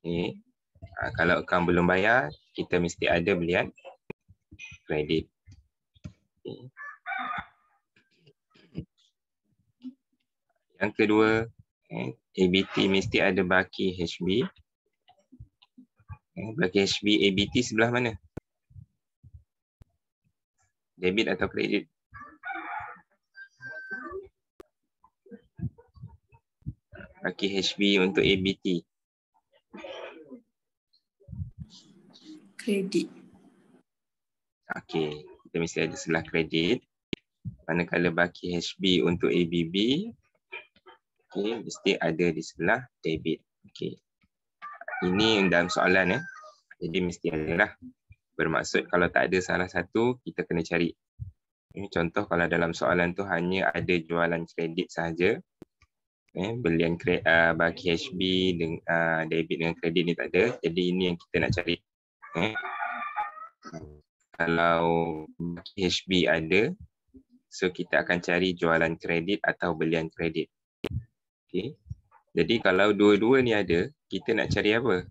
Okay. Kalau akaun belum bayar, kita mesti ada belian kredit. Okay. Yang kedua, ABT mesti ada baki HB. Baki HB ABT sebelah mana? Debit atau kredit? Baki HB untuk ABT. Kredit. Okey, kita mesti ada sebelah kredit. Manakala baki HB untuk ABB, okey, mesti ada di sebelah debit. Okey. Ini dalam soalan Jadi mesti ada lah. Bermaksud kalau tak ada salah satu, kita kena cari. Contoh kalau dalam soalan tu hanya ada jualan kredit sahaja. Belian baki HB dengan debit dengan kredit ni tak ada. Jadi ini yang kita nak cari. Kalau baki HB ada, so kita akan cari jualan kredit atau belian kredit. Okay. Jadi kalau dua-dua ni ada, kita nak cari apa?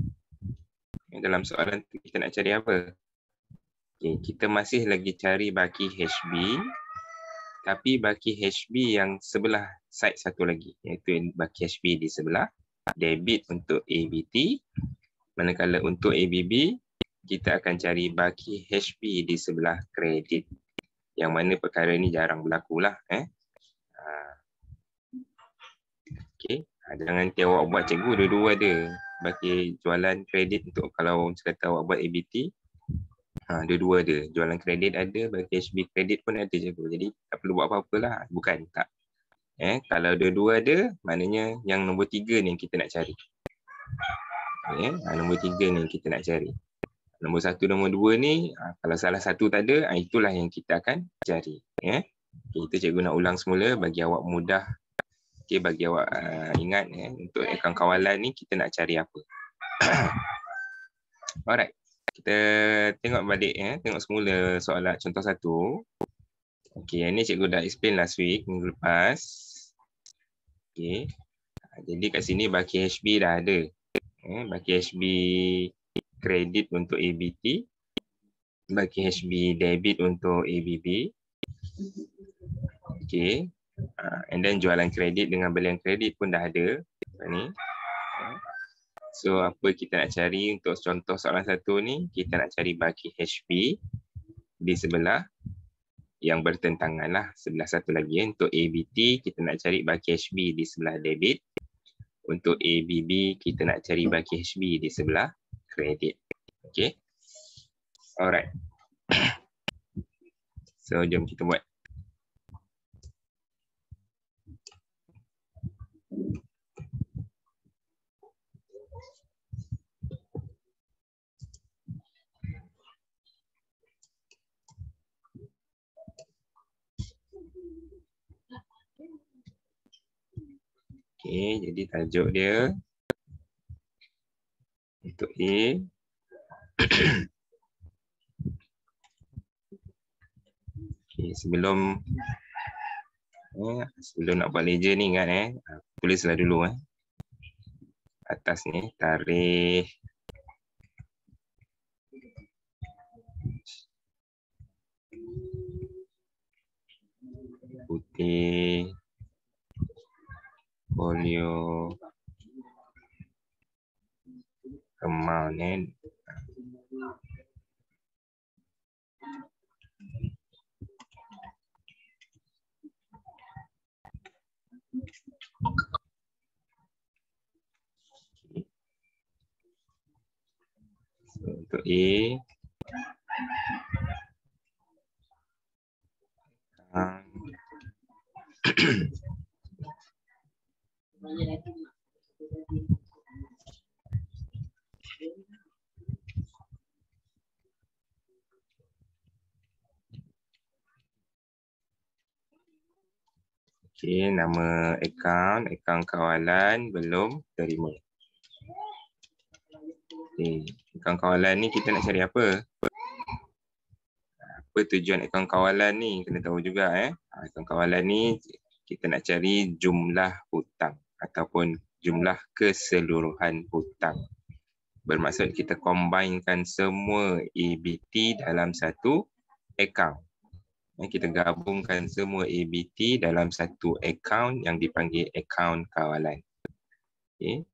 Dalam soalan tu kita nak cari apa? Okay. Kita masih lagi cari baki HB, tapi baki HB yang sebelah side satu lagi, iaitu baki HB di sebelah debit untuk ABT. Manakala untuk ABB, kita akan cari baki HB di sebelah kredit. Yang mana perkara ni jarang berlaku lah. Okay. Jangan nanti awak buat cikgu dua-dua ada. Bagi jualan kredit untuk kalau kata awak buat ABT, dua-dua ada. Jualan kredit ada, bagi HB kredit pun ada cikgu. Jadi tak perlu buat apa-apa lah. Bukan, tak. Kalau dua-dua ada, maknanya yang nombor 3 ni yang kita nak cari. Nombor 3 ni yang kita nak cari. Nombor 1, nombor 2 ni, kalau salah satu tak ada, itulah yang kita akan cari. Itu cikgu nak ulang semula bagi awak mudah. Okay, bagi awak ingat untuk akaun kawalan ni kita nak cari apa. Alright. Kita tengok balik tengok semula soalan contoh 1. Okay, yang ni cikgu dah explain last week, minggu lepas. Okay. Jadi kat sini baki HB dah ada. Baki HB kredit untuk ABT. Baki HB debit untuk ABB. Okay. And then jualan kredit dengan belian kredit pun dah ada. Ni. So apa kita nak cari untuk contoh soalan 1 ni, kita nak cari baki HB di sebelah yang bertentangan lah, sebelah satu lagi. Untuk ABT kita nak cari baki HB di sebelah debit. Untuk ABB kita nak cari baki HB di sebelah kredit. Okay. Alright. So jom kita buat. Okay, jadi tajuk dia untuk A. Okay, sebelum nak buat ledger ni ingat tulislah dulu atas ni tarikh putih folio amount so, untuk A okay, nama akaun kawalan belum terima. Okay, akaun kawalan ni kita nak cari apa? Apa tujuan akaun kawalan ni? Kena tahu juga akaun kawalan ni kita nak cari jumlah hutang ataupun jumlah keseluruhan hutang. Bermaksud kita combinekan semua ABT dalam satu account. Kita gabungkan semua ABT dalam satu account yang dipanggil account kawalan. Okay.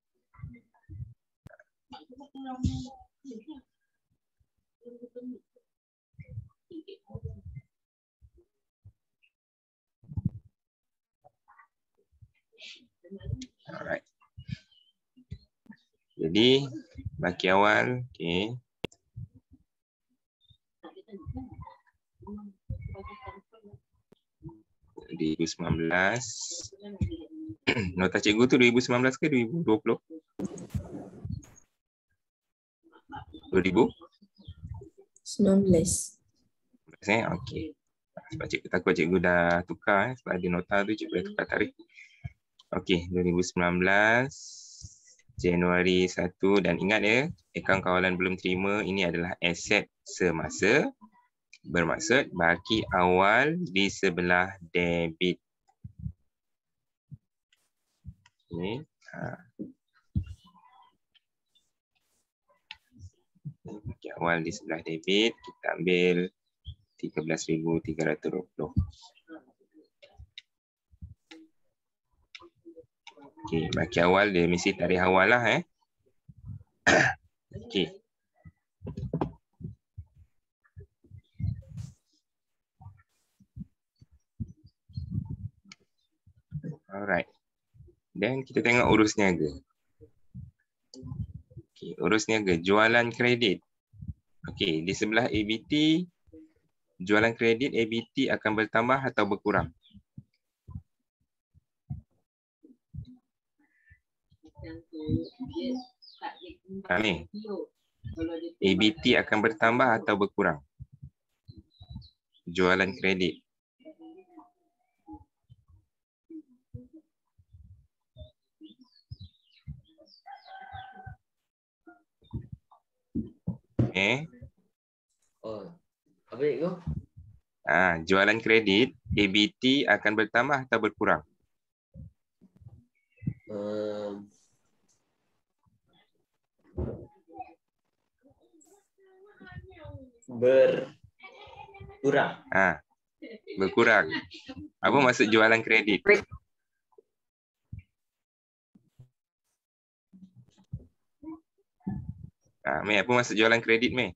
Alright. Jadi baki awal, okay. Di 2019. Nota cikgu tu 2019 ke 2020? 2019. Okey. Sebab cikgu takut cikgu dah tukar sebab ada nota tu cikgu dah tukar tarikh. Okey, 2019 Januari 1 dan ingat ya, akaun kawalan belum terima ini adalah aset semasa. Bermaksud baki awal di sebelah debit. Okay. Baki awal di sebelah debit, kita ambil 13,320. Okey, baki awal dia mesti tarikh awal lah Okey. Alright. Dan kita tengok urus niaga. Okey, urus niaga, jualan kredit. Okey, di sebelah ABT, jualan kredit ABT akan bertambah atau berkurang? Ni. ABT akan bertambah atau berkurang? Jualan kredit. Oh, apa itu? Jualan kredit ABT akan bertambah atau berkurang? Berkurang. Berkurang. Apa maksud jualan kredit? Mei, apa maksud jualan kredit, Mei?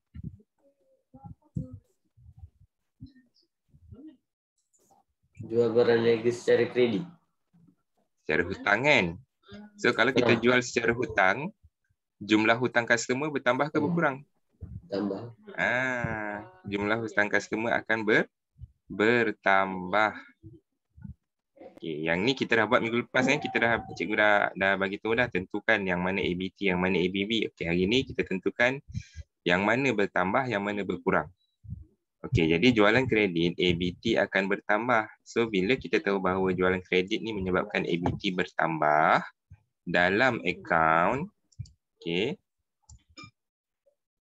Jual barang niaga secara kredit. Secara hutang kan? So kalau kita jual secara hutang, jumlah hutang customer bertambah ke berkurang? Tambah. Jumlah hutang customer akan bertambah. Okay, yang ni kita dah buat minggu lepas kan, cikgu dah bagi tahu dah tentukan yang mana ABT, yang mana ABB. Okey, hari ni kita tentukan yang mana bertambah, yang mana berkurang. Okey, jadi jualan kredit ABT akan bertambah. So bila kita tahu bahawa jualan kredit ni menyebabkan ABT bertambah dalam akaun, okey.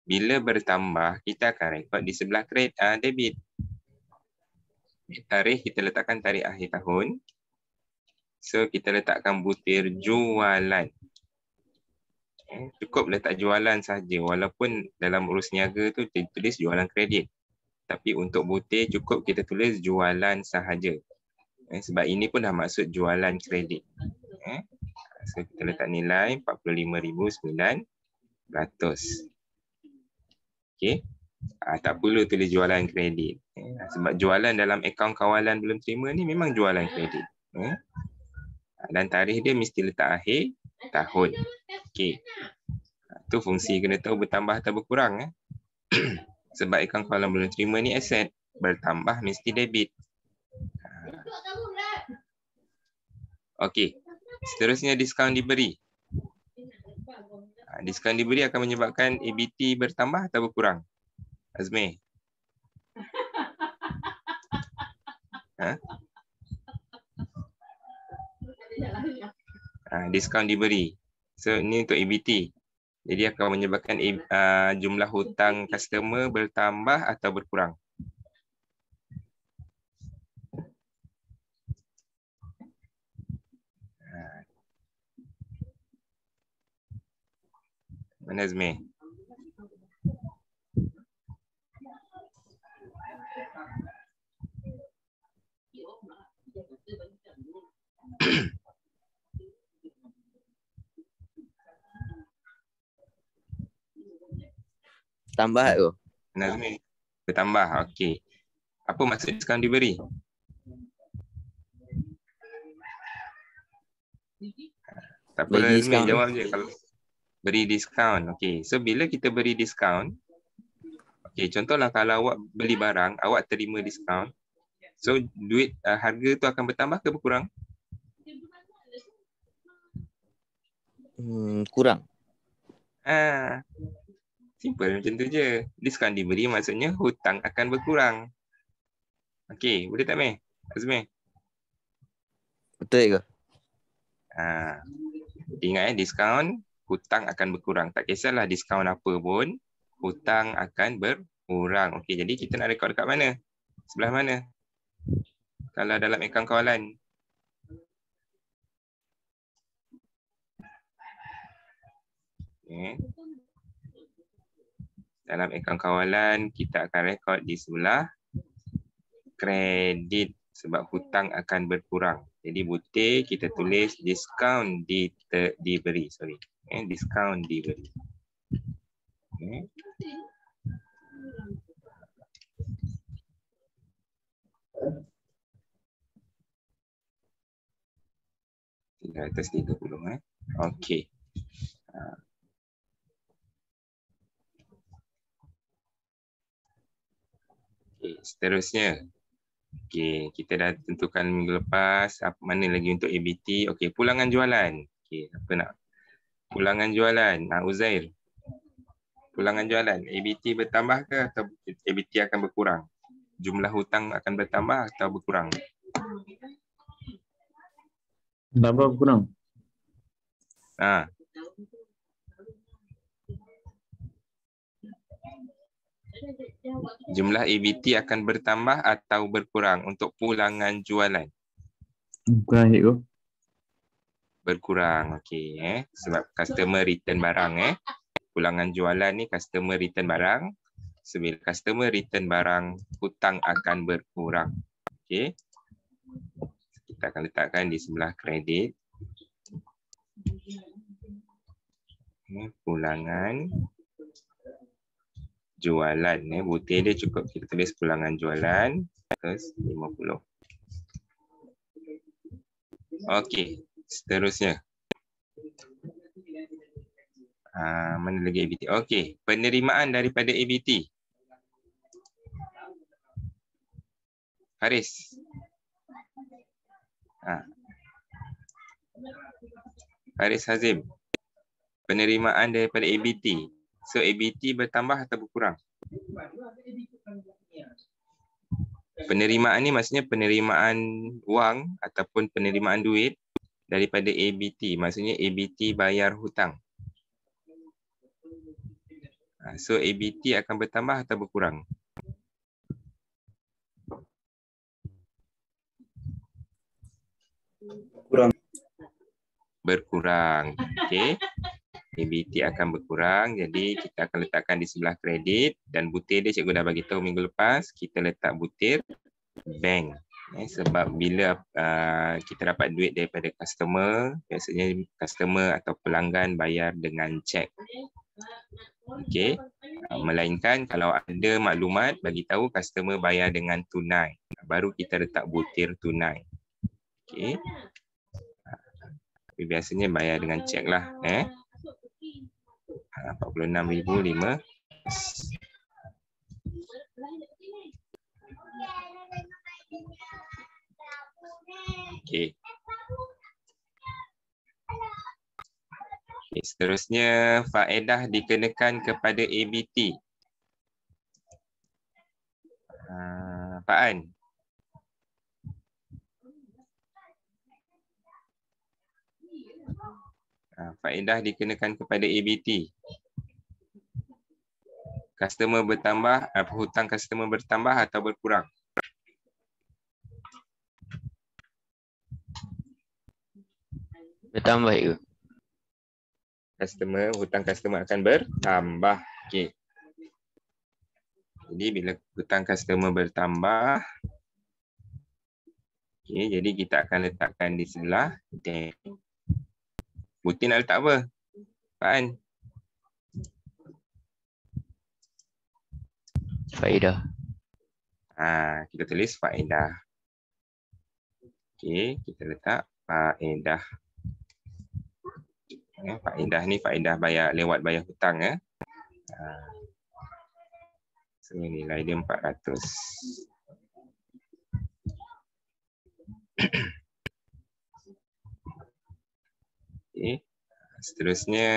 Bila bertambah, kita akan rekod di sebelah debit. Tarikh kita letakkan tarikh akhir tahun. So kita letakkan butir jualan. Cukup letak jualan saja walaupun dalam urus niaga tu tulis jualan kredit. Tapi untuk butir cukup kita tulis jualan sahaja. Sebab ini pun dah maksud jualan kredit. So kita letak nilai 45,900. Okey. Tak perlu tulis jualan kredit. Sebab jualan dalam akaun kawalan belum terima ni memang jualan kredit. Dan tarikh dia mesti letak akhir tahun. Okey. Tu fungsi kena tahu bertambah atau berkurang. Sebab akaun kawalan belum terima ni aset. Bertambah mesti debit. Okey. Seterusnya diskaun diberi. Diskaun diberi akan menyebabkan ABT bertambah atau berkurang? Azmi. Diskaun diberi. So ini untuk ABT. Jadi akan menyebabkan jumlah hutang customer bertambah atau berkurang? Mana Azmi? Tambah tu. Mana Azmi? Bertambah. Okey. Apa maksud diskaun diberi? Tak apa, Bagi Azmi, diskaun. jawab je. Kalau beri diskaun. Okey. So bila kita beri diskaun, okey, contohlah kalau awak beli barang, awak terima diskaun. So duit harga tu akan bertambah ke berkurang? Kurang. Simple macam tu je. Diskaun diberi maksudnya hutang akan berkurang. Okey, boleh tak Meh? Azmi? Betul ke? Ingat diskaun, hutang akan berkurang. Tak kisahlah diskaun apa pun, hutang akan berkurang. Okey, jadi kita nak rekod dekat mana? Sebelah mana? Kalau dalam akaun kawalan. Okay. Dalam akaun kawalan, kita akan rekod di sebelah kredit sebab hutang akan berkurang. Jadi butir kita tulis diskaun diberi. Sorry. Diskaun diberi. Okay. Atas 30. Okey. Okay, seterusnya. Okey, kita dah tentukan minggu lepas mana lagi untuk ABT. Okey, pulangan jualan. Okey, apa nak? Pulangan jualan. Uzair. Pulangan jualan. ABT bertambah ke atau ABT akan berkurang? Jumlah hutang akan bertambah atau berkurang? Berapa kurang? Jumlah ABT akan bertambah atau berkurang untuk pulangan jualan? Kurang cikgu. Berkurang. Okey, sebab customer return barang. Pulangan jualan ni customer return barang. Sebab customer return barang, hutang akan berkurang. Okey. Kita akan letakkan di sebelah kredit. Pulangan jualan. Butir dia cukup kita tulis pulangan jualan plus 50. Okey, seterusnya. Mana lagi ABT? Okey, penerimaan daripada ABT. Haris. Haris Hazim. Penerimaan daripada ABT. So ABT bertambah atau berkurang? Penerimaan ni maksudnya penerimaan wang ataupun penerimaan duit daripada ABT. Maksudnya ABT bayar hutang. So ABT akan bertambah atau berkurang? Berkurang. Okey. ABT akan berkurang. Jadi kita akan letakkan di sebelah kredit dan butir dia cikgu dah bagi tahu minggu lepas, kita letak butir bank. Sebab bila kita dapat duit daripada customer, biasanya customer atau pelanggan bayar dengan cek. Okey. Melainkan kalau ada maklumat bagi tahu customer bayar dengan tunai, baru kita letak butir tunai. Okey. Tapi biasanya bayar dengan cek lah. 46,005. Okey. Seterusnya, faedah dikenakan kepada ABT. Pak An. Faedah dikenakan kepada ABT. Customer bertambah, hutang customer bertambah atau berkurang? Bertambah ke? hutang customer akan bertambah. Okey. Jadi bila hutang customer bertambah, okey, jadi kita akan letakkan di sebelah debit. Putih nak letak apa? Pak An? Faedah. Kita tulis faedah. Okey, kita letak faedah. Faedah ni faedah lewat bayar hutang ya. So nilai dia 400. Okey. Seterusnya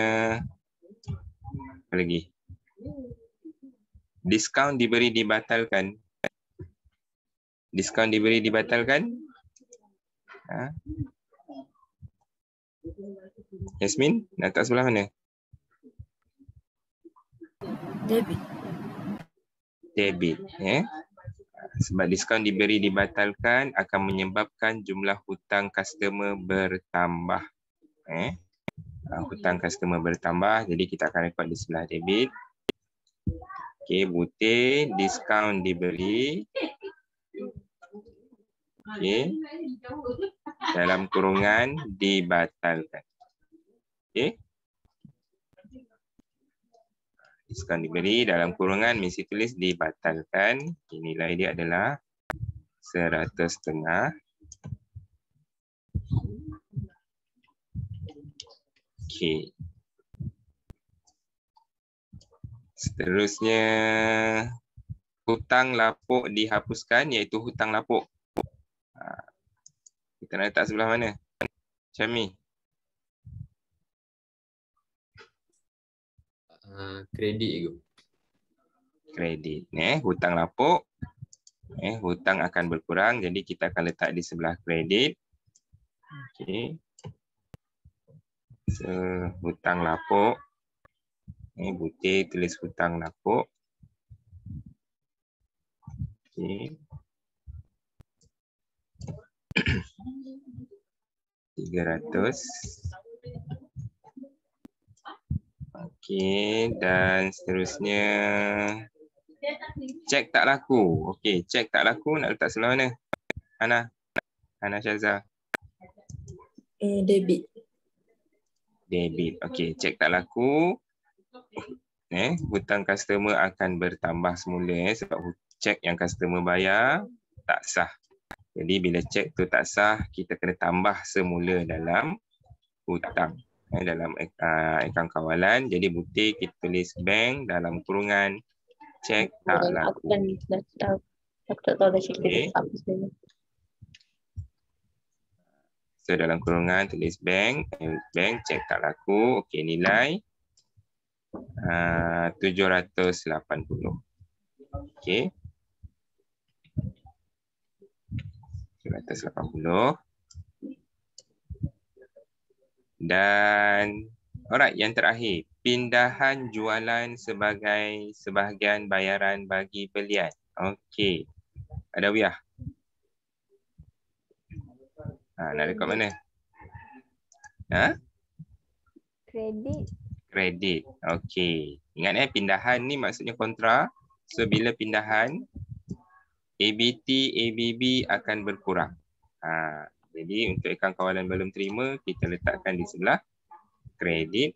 apa lagi? Diskaun diberi dibatalkan. Diskaun diberi dibatalkan? Yasmin, nak letak sebelah mana? Debit. Debit. Sebab diskaun diberi dibatalkan akan menyebabkan jumlah hutang customer bertambah. Hutang customer bertambah, jadi kita akan rekod di sebelah debit. Okey, butir diskaun diberi. Okey. Dalam kurungan dibatalkan. Okey. Diskaun diberi dalam kurungan mesti tulis dibatalkan. Nilai dia adalah 100.5. Okey. Seterusnya hutang lapuk dihapuskan, iaitu hutang lapuk. Kita nak letak sebelah mana? Syami. Kredit je. Kredit. Hutang lapuk. Hutang akan berkurang, jadi kita akan letak di sebelah kredit. Okey. So, hutang lapuk. Butir tulis hutang lapuk. Okey. 300. Okey, dan seterusnya cek tak laku. Okey, cek tak laku nak letak sebelah mana? Hana Syazah. Debit. Debit. Okey, cek tak laku. Hutang customer akan bertambah semula sebab cek yang customer bayar tak sah. Jadi bila cek tu tak sah, kita kena tambah semula dalam hutang. Dalam akaun kawalan. Jadi butir kita tulis bank dalam kurungan cek tak laku. Aku tak tahu dah cek Okay. apa sebenarnya. So dalam kurungan tulis bank cek tak laku. Okey, nilai 780. Okey. 780. Dan alright, yang terakhir, pindahan jualan sebagai sebahagian bayaran bagi belian. Okey. Ada Wiyah? Nak rekod mana? Kredit. Kredit. Okey. Ingat pindahan ni maksudnya kontra. So bila pindahan, ABT, ABB akan berkurang. Jadi untuk akaun kawalan belum terima, kita letakkan di sebelah kredit.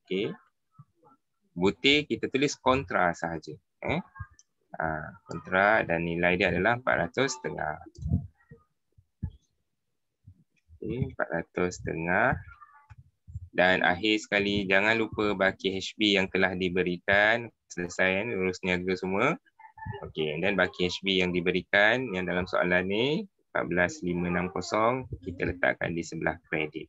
Okey. Butir kita tulis kontra sahaja. Kontra dan nilai dia adalah 400.5. Okey, 400.5. Dan akhir sekali, jangan lupa baki HB yang telah diberikan. Selesai urus niaga semua. Okey, dan baki HB yang diberikan yang dalam soalan ni 14,560 kita letakkan di sebelah kredit.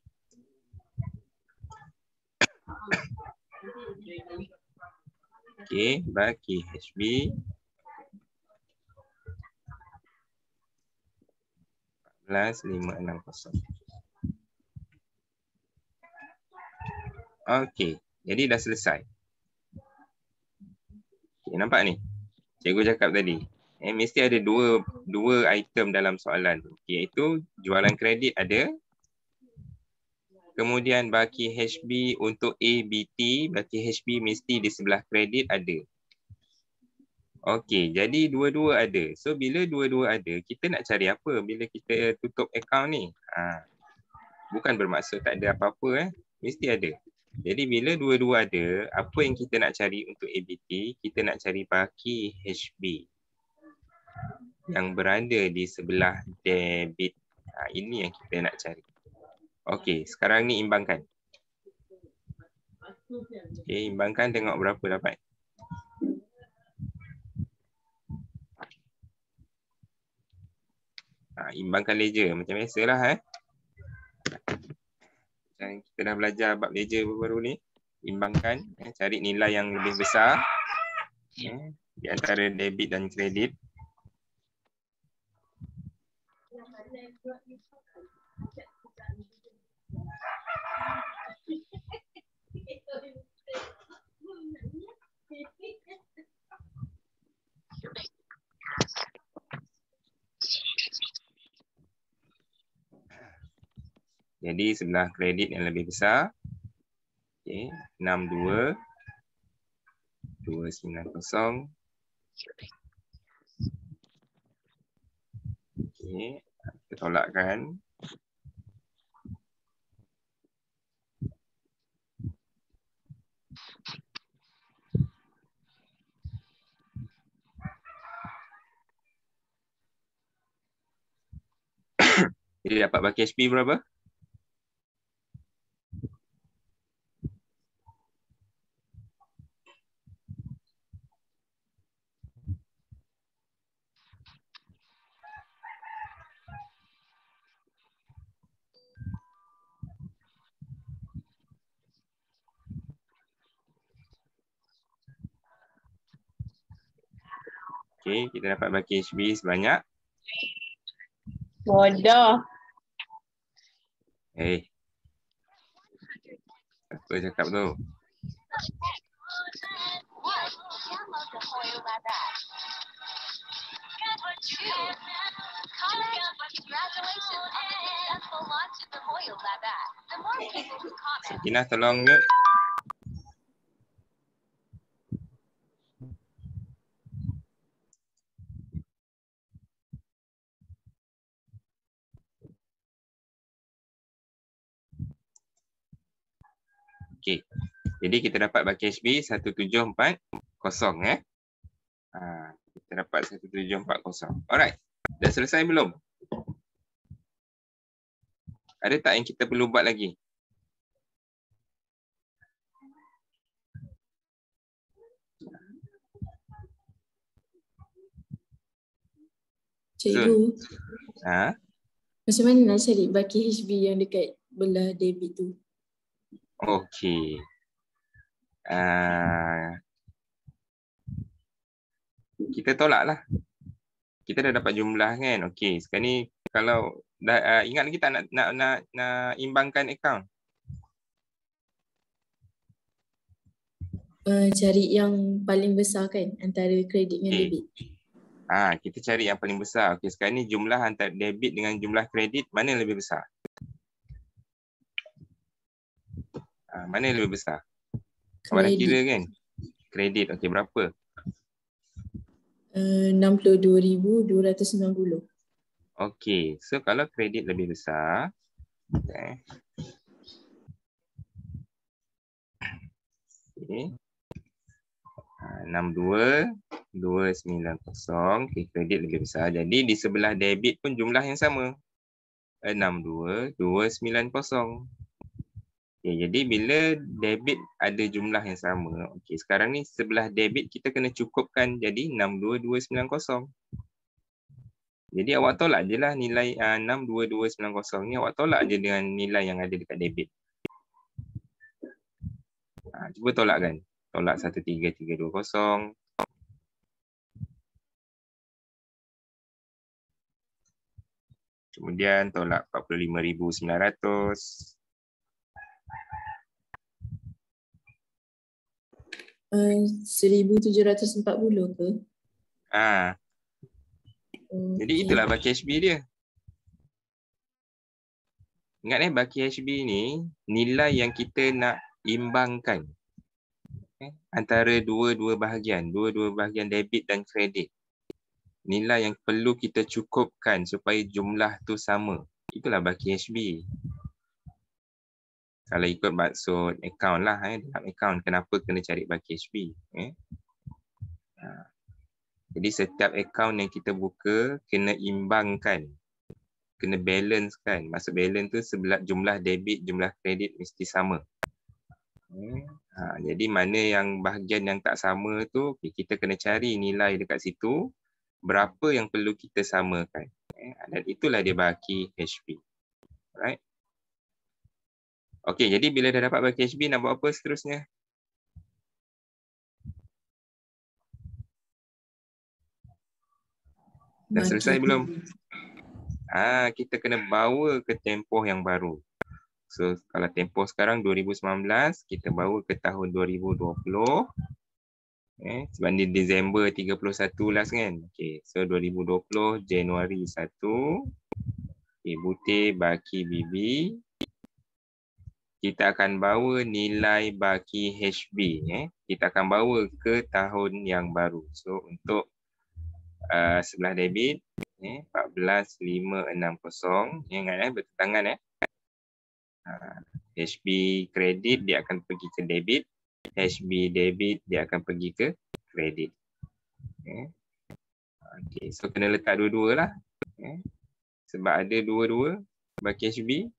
Okey, baki HB 14,560. Okey, jadi dah selesai. Okay, nampak ni? Cikgu cakap tadi. Mesti ada dua item dalam soalan tu. Iaitu jualan kredit ada. Kemudian baki HB untuk ABT, baki HB mesti di sebelah kredit ada. Okey, jadi dua-dua ada. So bila dua-dua ada, kita nak cari apa bila kita tutup akaun ni? Bukan bermaksud tak ada apa-apa mesti ada. Jadi bila dua-dua ada, apa yang kita nak cari untuk ABT? Kita nak cari baki HB yang berada di sebelah debit. Ini yang kita nak cari. Okey, sekarang ni imbangkan. Okey, imbangkan tengok berapa dapat. Imbangkan ledger macam biasalah Dan kita dah belajar bab ledger baru ni. Imbangkan, cari nilai yang lebih besar di antara debit dan kredit. Jadi sebelah kredit yang lebih besar. Okey, 62 290. Okey, kita tolakkan. Jadi dapat baki HP berapa? Okey, kita dapat baki HB sebanyak. Bodoh. Apa cakap tu? Sakinah tolong mute. Okey. Jadi kita dapat baki HB 1740 kita dapat 1740. Alright. Dah selesai belum? Ada tak yang kita perlu buat lagi? Cikgu, macam mana nak cari baki HB yang dekat belah debit tu? Okey. Kita tolak lah. Kita dah dapat jumlah kan. Okey, sekarang ni kalau dah ingat lagi tak nak imbangkan akaun? Cari yang paling besar kan antara kredit dengan debit. Kita cari yang paling besar. Okey, sekarang ni jumlah antara debit dengan jumlah kredit mana yang lebih besar? Mana yang lebih besar? Awak dah kira kan? Kredit. Okey, berapa? 62,290. Okey, so kalau kredit lebih besar, okay. 62,290. Okey, kredit lebih besar. Jadi di sebelah debit pun jumlah yang sama. 62,290. Okey, jadi bila debit ada jumlah yang sama, okey, sekarang ni sebelah debit kita kena cukupkan jadi 62,290. Jadi awak tolak je lah nilai 62,290 ni, awak tolak je dengan nilai yang ada dekat debit. Cuba tolak kan. Tolak 13,320. Kemudian tolak 45,900. 1,740 ke? Jadi itulah baki HB dia. Ingat baki HB ni nilai yang kita nak imbangkan antara dua-dua bahagian debit dan kredit. Nilai yang perlu kita cukupkan supaya jumlah tu sama. Itulah baki HB. Kalau ikut maksud account lah, dalam account kenapa kena cari baki HB. Jadi setiap account yang kita buka kena imbangkan, kena balance kan. Maksud balance tu sebelah jumlah debit, jumlah kredit mesti sama. Jadi mana yang bahagian yang tak sama tu, kita kena cari nilai dekat situ, berapa yang perlu kita samakan. Dan itulah dia baki HB. Right? Okey, jadi bila dah dapat baki HB, nak buat apa seterusnya? Dah selesai belum? Kita kena bawa ke tempoh yang baru. So, kalau tempoh sekarang 2019, kita bawa ke tahun 2020. Sebab ni Disember 31 last kan? Okay, so 2020, Januari 1. Okay, butir baki BB. Kita akan bawa nilai baki HB. Kita akan bawa ke tahun yang baru. So, untuk sebelah debit 14,560. Ingat bertentangan HB kredit dia akan pergi ke debit, HB debit dia akan pergi ke kredit. Okay, so kena letak dua-dua lah. Sebab ada dua-dua baki HB.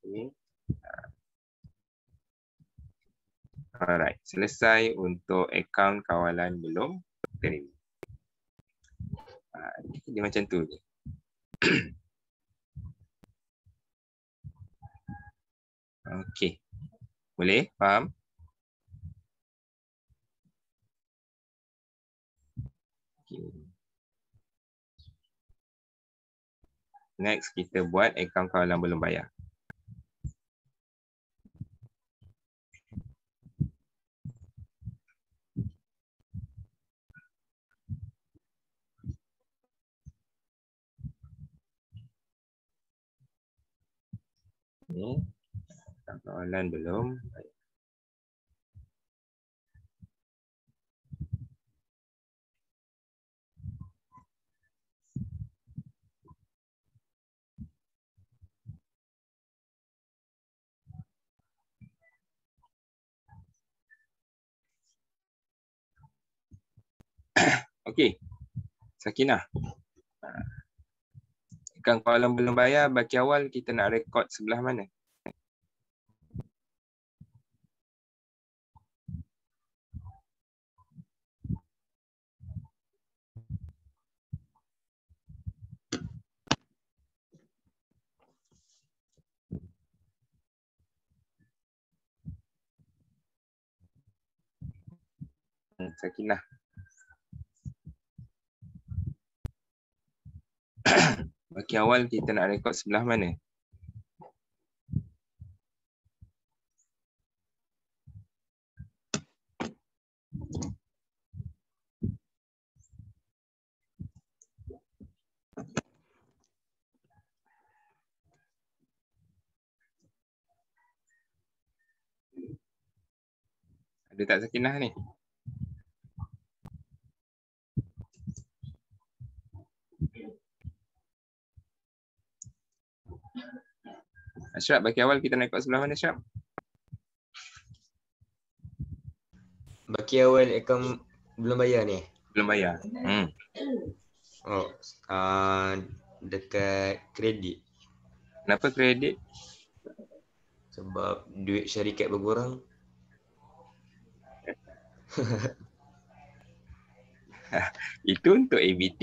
Okay. Alright, selesai untuk akaun kawalan belum terima. Dia macam tu je. Okey. Boleh? Faham? Okay. Next, kita buat akaun kawalan belum bayar. Ni kawalan belum bayar. Okey. Sakinah. Akaun kawalan belum bayar, baki awal kita nak rekod sebelah mana? Sakinah. Baki awal kita nak rekod sebelah mana? Ada tak Sakinah ni? Ashraf, baki awal kita nak rekod sebelah mana Ashraf? Baki awal akaun belum bayar ni. Belum bayar. Oh, dekat kredit. Kenapa kredit? Sebab duit syarikat berkurang. Itu untuk ABT.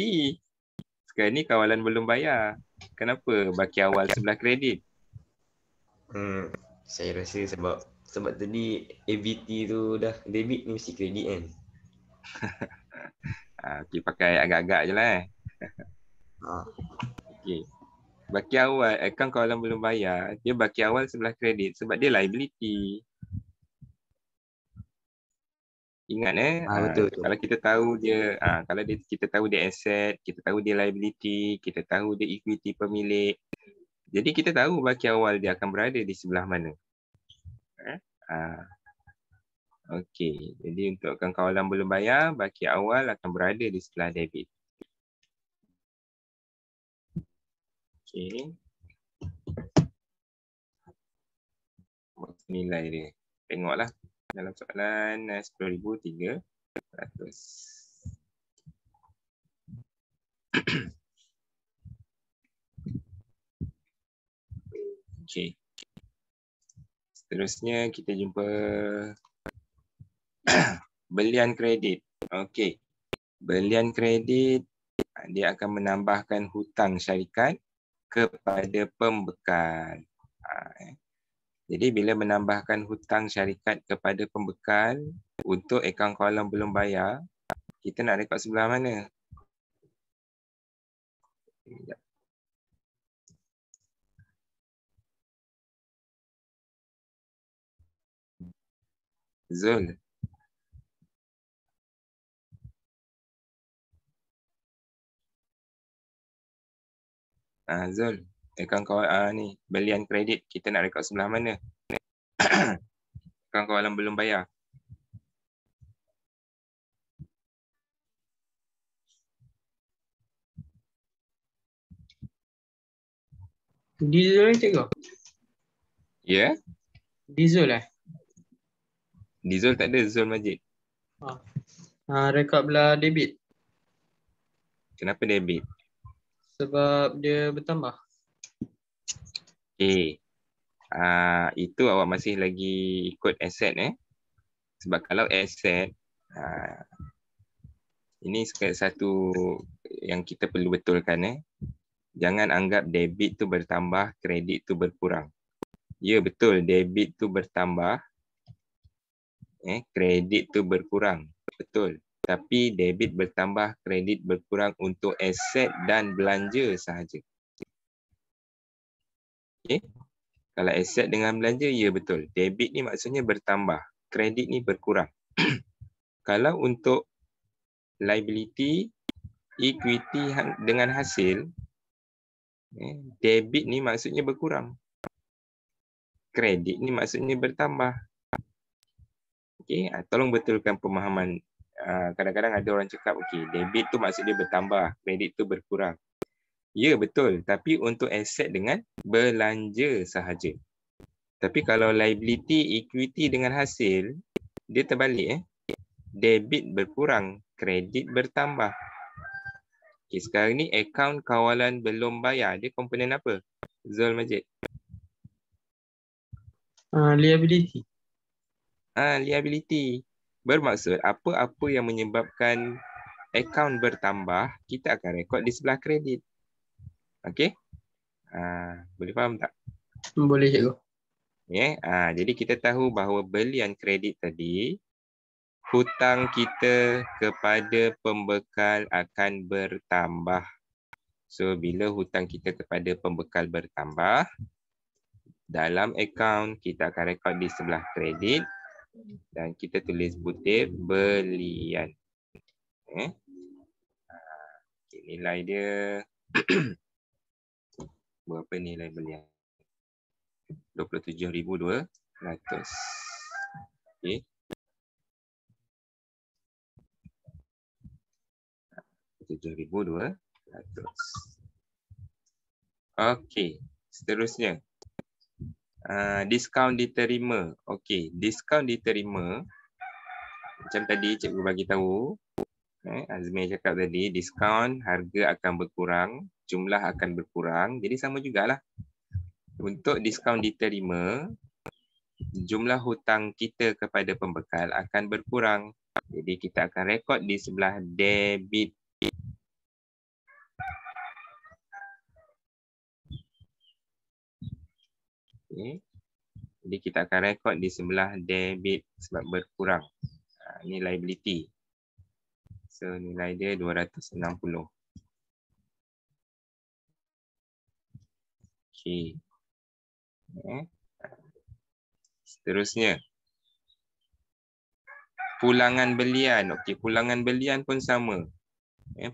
Sekarang ni kawalan belum bayar. Kenapa baki awal sebelah kredit? Saya rasa sebab tadi ABT tu dah debit ni mesti kredit kan. Okay, pakai agak-agak je lah Okay. Baki awal, akaun kawalan belum bayar, dia baki awal sebelah kredit sebab dia liability. Ingat Betul. kalau kita tahu dia, kita tahu dia asset, kita tahu dia liability, kita tahu dia equity pemilik. Jadi kita tahu baki awal dia akan berada di sebelah mana. Okey, jadi untuk akaun kawalan belum bayar, baki awal akan berada di sebelah debit. Okey. Nilai dia. Tengoklah dalam soalan 10,300. Okey. Seterusnya kita jumpa belian kredit. Okey. Belian kredit dia akan menambahkan hutang syarikat kepada pembekal. Jadi bila menambahkan hutang syarikat kepada pembekal untuk akaun kawalan belum bayar, kita nak rekod sebelah mana? Sekejap. Zul. Zul, akaun kawalan ni belian kredit kita nak rekod sebelah mana? Akaun kawalan belum bayar. Diesel cikgu? Ya? Diesel Dizul tak ada, Zul Majid. Rekod belah debit. Kenapa debit? Sebab dia bertambah. Okay. Itu awak masih lagi ikut aset Sebab kalau aset, ini satu yang kita perlu betulkan Jangan anggap debit tu bertambah, kredit tu berkurang. Ya betul, debit tu bertambah, kredit tu berkurang. Betul. Tapi debit bertambah, kredit berkurang untuk aset dan belanja sahaja. Okay. Kalau aset dengan belanja, ya betul. Debit ni maksudnya bertambah, kredit ni berkurang. Kalau untuk liability, equity dengan hasil, debit ni maksudnya berkurang. Kredit ni maksudnya bertambah. Okay, tolong betulkan pemahaman. Kadang-kadang ada orang cakap, okay, debit tu maksud dia bertambah, kredit tu berkurang. Ya betul, tapi untuk aset dengan belanja sahaja. Tapi kalau liability, equity dengan hasil, dia terbalik. Debit berkurang, kredit bertambah. Okay, sekarang ni akaun kawalan belum bayar, dia komponen apa? Zul Majid. Liability. Liability. Bermaksud apa-apa yang menyebabkan akaun bertambah, kita akan rekod di sebelah kredit. Okey? Boleh faham tak? Boleh cikgu. Jadi kita tahu bahawa belian kredit tadi, hutang kita kepada pembekal akan bertambah. So, bila hutang kita kepada pembekal bertambah, dalam akaun kita akan rekod di sebelah kredit dan kita tulis butir belian. Nilai dia berapa nilai belian? 27,200. Okey. 27,200. Okey, seterusnya. Diskaun diterima. Okey, diskaun diterima. Macam tadi cikgu bagi tahu, Azmi cakap tadi, diskaun harga akan berkurang, jumlah akan berkurang. Jadi sama jugalah. Untuk diskaun diterima, jumlah hutang kita kepada pembekal akan berkurang. Jadi kita akan rekod di sebelah debit. Okay. Jadi kita akan rekod di sebelah debit sebab berkurang. Ini liability. So nilai dia 260. Okay. Seterusnya. pulangan belian. Okey, pulangan belian pun sama.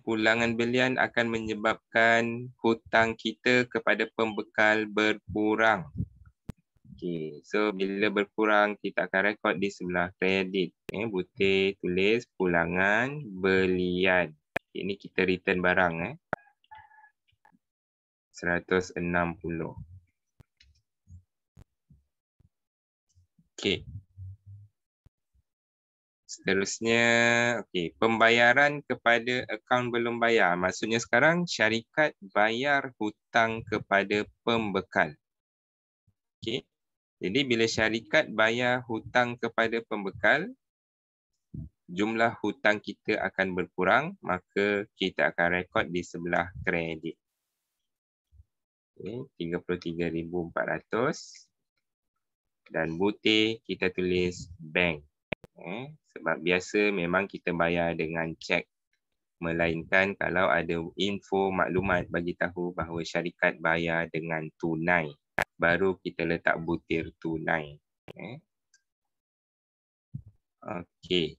Pulangan belian akan menyebabkan hutang kita kepada pembekal berkurang. Okey, so bila berkurang kita akan rekod di sebelah kredit. Butir tulis pulangan belian. Ini kita return barang 160. Okey. Seterusnya, okey, pembayaran kepada akaun belum bayar. Maksudnya sekarang syarikat bayar hutang kepada pembekal. Okey. Jadi bila syarikat bayar hutang kepada pembekal, jumlah hutang kita akan berkurang, maka kita akan rekod di sebelah kredit. Okay, 33,400 dan butir kita tulis bank. Sebab biasa memang kita bayar dengan cek, melainkan kalau ada info maklumat bagi tahu bahawa syarikat bayar dengan tunai, baru kita letak butir tunai. Okey.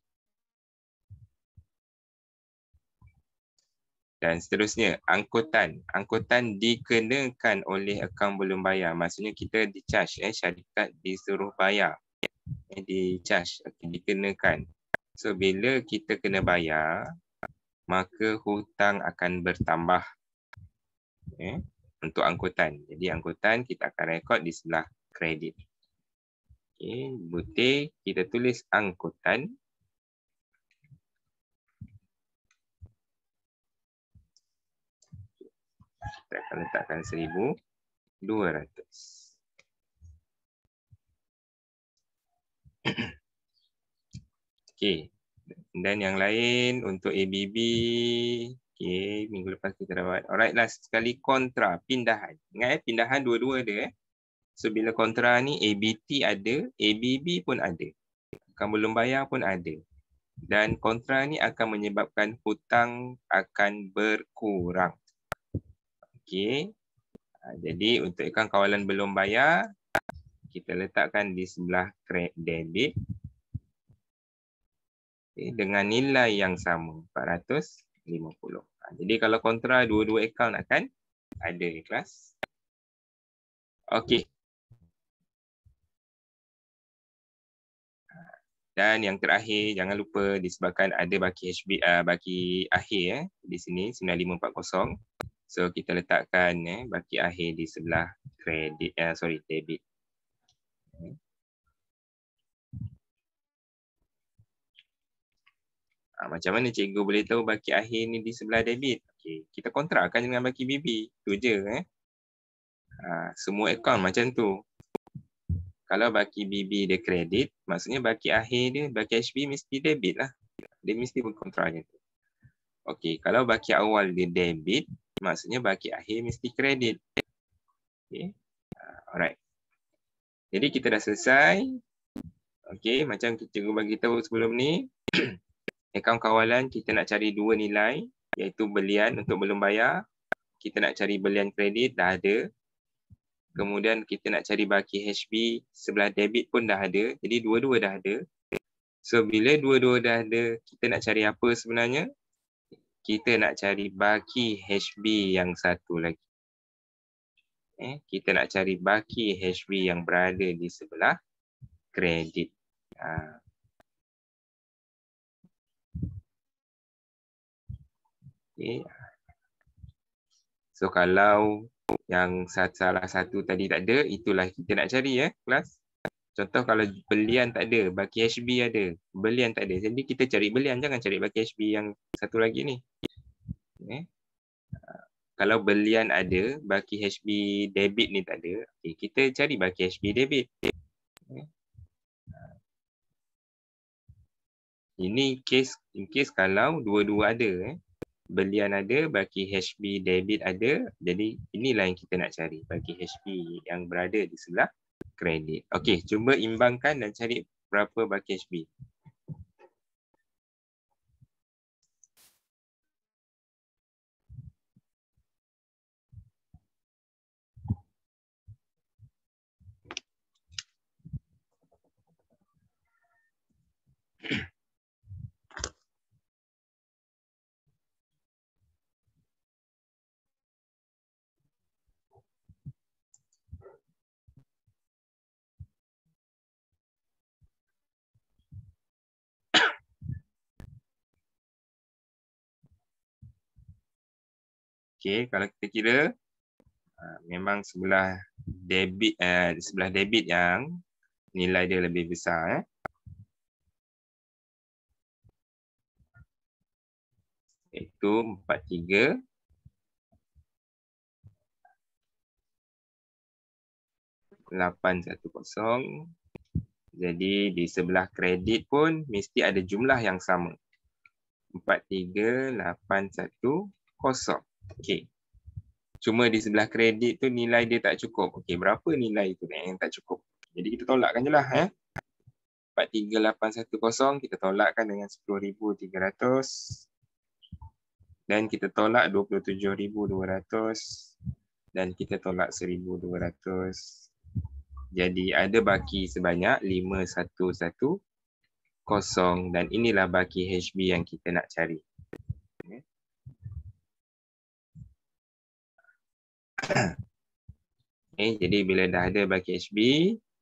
Dan seterusnya, angkutan. Angkutan dikenakan oleh akaun belum bayar. Maksudnya kita di-charge, syarikat disuruh bayar. Di-charge, dikenakan. So, bila kita kena bayar, maka hutang akan bertambah. Untuk angkutan. Jadi, angkutan kita akan rekod di sebelah kredit. Okay, butir, kita tulis angkutan. Kita akan letakkan 1,200. Okey. Dan yang lain untuk ABB. Okey, minggu lepas kita dapat. Alright, last sekali kontra, pindahan. Ingat pindahan dua-dua ada. So bila kontra ni ABT ada, ABB pun ada. Akan belum bayar pun ada. Dan kontra ni akan menyebabkan hutang akan berkurang. Okey. Jadi untuk akaun kawalan belum bayar, kita letakkan di sebelah debit. Okay, dengan nilai yang sama, 450. Jadi kalau kontra, dua-dua akaun akan ada kelas. Okey. Dan yang terakhir, jangan lupa disebabkan ada baki HB, baki akhir di sini 9540. So kita letakkan baki akhir di sebelah kredit, debit. Macam mana cikgu boleh tahu baki akhir ni di sebelah debit? Okay, kita kontrakan dengan baki BB. Tu je. Semua akaun macam tu. Kalau baki BB dia kredit, maksudnya baki akhir dia, baki HB mesti debit lah. Dia mesti berkontra macam tu. Okey, kalau baki awal dia debit, maksudnya baki akhir mesti kredit. Okay. Alright. Jadi kita dah selesai. Okey, macam cikgu bagi tahu sebelum ni, akaun kawalan kita nak cari dua nilai, iaitu belian untuk belum bayar. Kita nak cari belian kredit, dah ada. Kemudian kita nak cari baki HB, sebelah debit pun dah ada. Jadi dua-dua dah ada. So bila dua-dua dah ada, kita nak cari apa sebenarnya? Kita nak cari baki HB yang satu lagi. Kita nak cari baki HB yang berada di sebelah kredit. Okay. So kalau yang salah satu tadi tak ada, itulah kita nak cari kelas. Contoh kalau belian tak ada, baki HB ada, belian tak ada. Jadi kita cari belian, jangan cari baki HB yang satu lagi ni. Kalau belian ada, baki HB debit ni tak ada, kita cari baki HB debit. Ini in case kalau dua-dua ada. Belian ada, baki HB debit ada. Jadi inilah yang kita nak cari, baki HB yang berada di sebelah kredit. Okey, cuba imbangkan dan cari berapa baki HB. Okey, kalau kita kira memang sebelah debit yang nilai dia lebih besar. Iaitu 43 810. Jadi di sebelah kredit pun mesti ada jumlah yang sama. 43810. Okey. Cuma di sebelah kredit tu nilai dia tak cukup. Okey, berapa nilai tu yang tak cukup? Jadi kita tolakkan je lah. 43810 kita tolakkan dengan 10,300. Dan kita tolak 27,200. Dan kita tolak 1,200. Jadi ada baki sebanyak 5110 dan inilah baki HB yang kita nak cari. Jadi bila dah ada baki HB,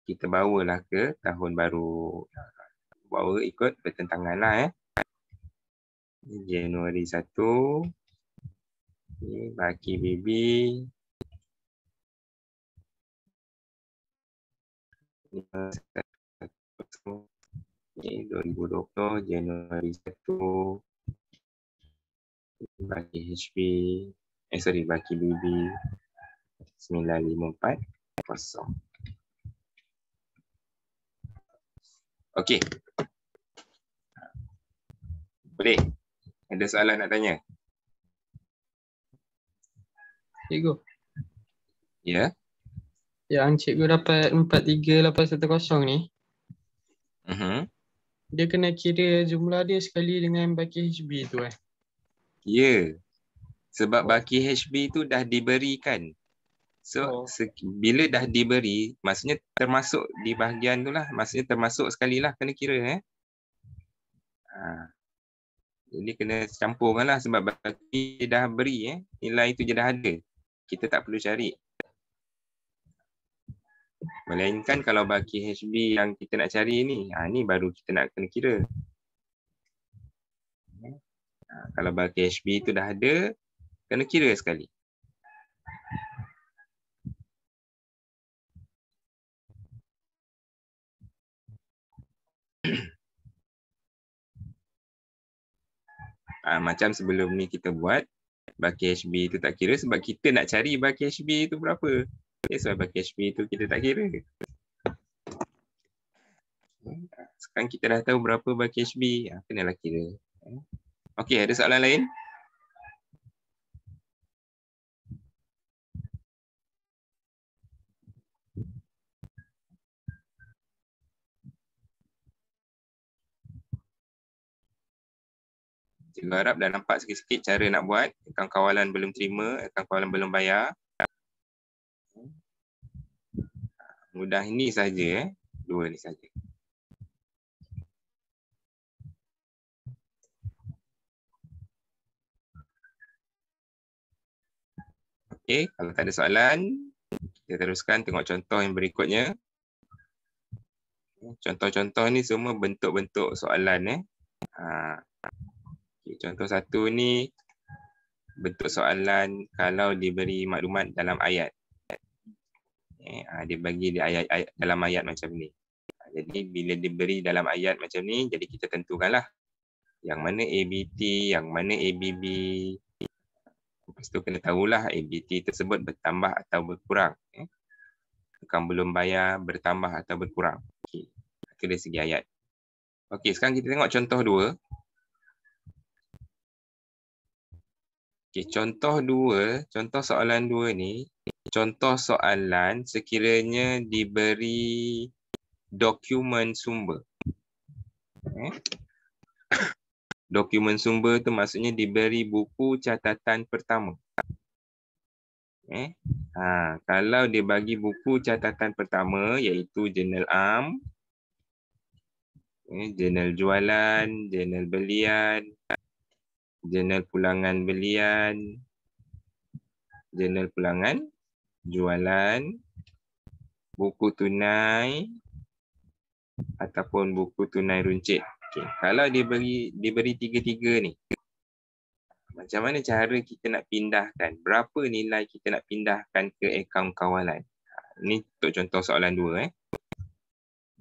kita bawalah ke tahun baru. Bawa ikut pertentangan lah. Januari 1. Baki BB. Ini 2020 Januari 1 baki HB baki BB 9540. Okey. Boleh? Ada soalan nak tanya? Cikgu. Ya. Yang cikgu dapat 43810 ni, dia kena kira jumlah dia sekali dengan baki HB tu Ya. Sebab baki HB tu dah diberikan. So bila dah diberi, maksudnya termasuk di bahagian tu lah. Maksudnya termasuk sekali lah kena kira. Jadi kena campurkan lah sebab baki dah beri. Nilai tu je dah ada. Kita tak perlu cari. Melainkan kalau baki HB yang kita nak cari ni, ni baru kita nak kena kira. Kalau baki HB tu dah ada, kena kira sekali. Macam sebelum ni kita buat, baki HB tu tak kira sebab kita nak cari baki HB tu berapa. Sebab baki HB tu kita tak kira. Sekarang kita dah tahu berapa baki HB, kenalah kira. Okey, ada soalan lain? Cikgu harap dah nampak sikit-sikit cara nak buat. Akaun kawalan belum terima, akaun kawalan belum bayar. Mudah ini saja, dua ni saja. Okey, kalau tak ada soalan, kita teruskan tengok contoh yang berikutnya. Contoh-contoh ni semua bentuk-bentuk soalan. Okay, contoh satu ni bentuk soalan kalau diberi maklumat dalam ayat. Dia bagi di ayat dalam ayat macam ni. Jadi bila diberi dalam ayat macam ni, jadi kita tentukanlah yang mana ABT, yang mana ABB. Lepas tu kena tahulah ABT tersebut bertambah atau berkurang. Akaun belum bayar bertambah atau berkurang. Okay. Itu dari segi ayat. Okey, sekarang kita tengok contoh dua. Okey, contoh soalan dua ni, contoh soalan sekiranya diberi dokumen sumber. Dokumen sumber tu maksudnya diberi buku catatan pertama. Kalau dia bagi buku catatan pertama iaitu jurnal am, jurnal jualan, jurnal belian, jurnal pulangan belian, jurnal pulangan jualan, buku tunai ataupun buku tunai runcit. Okay. Kalau diberi tiga-tiga ni, Macam mana cara kita nak pindahkan? Berapa nilai kita nak pindahkan ke akaun kawalan? Ini untuk contoh soalan 2.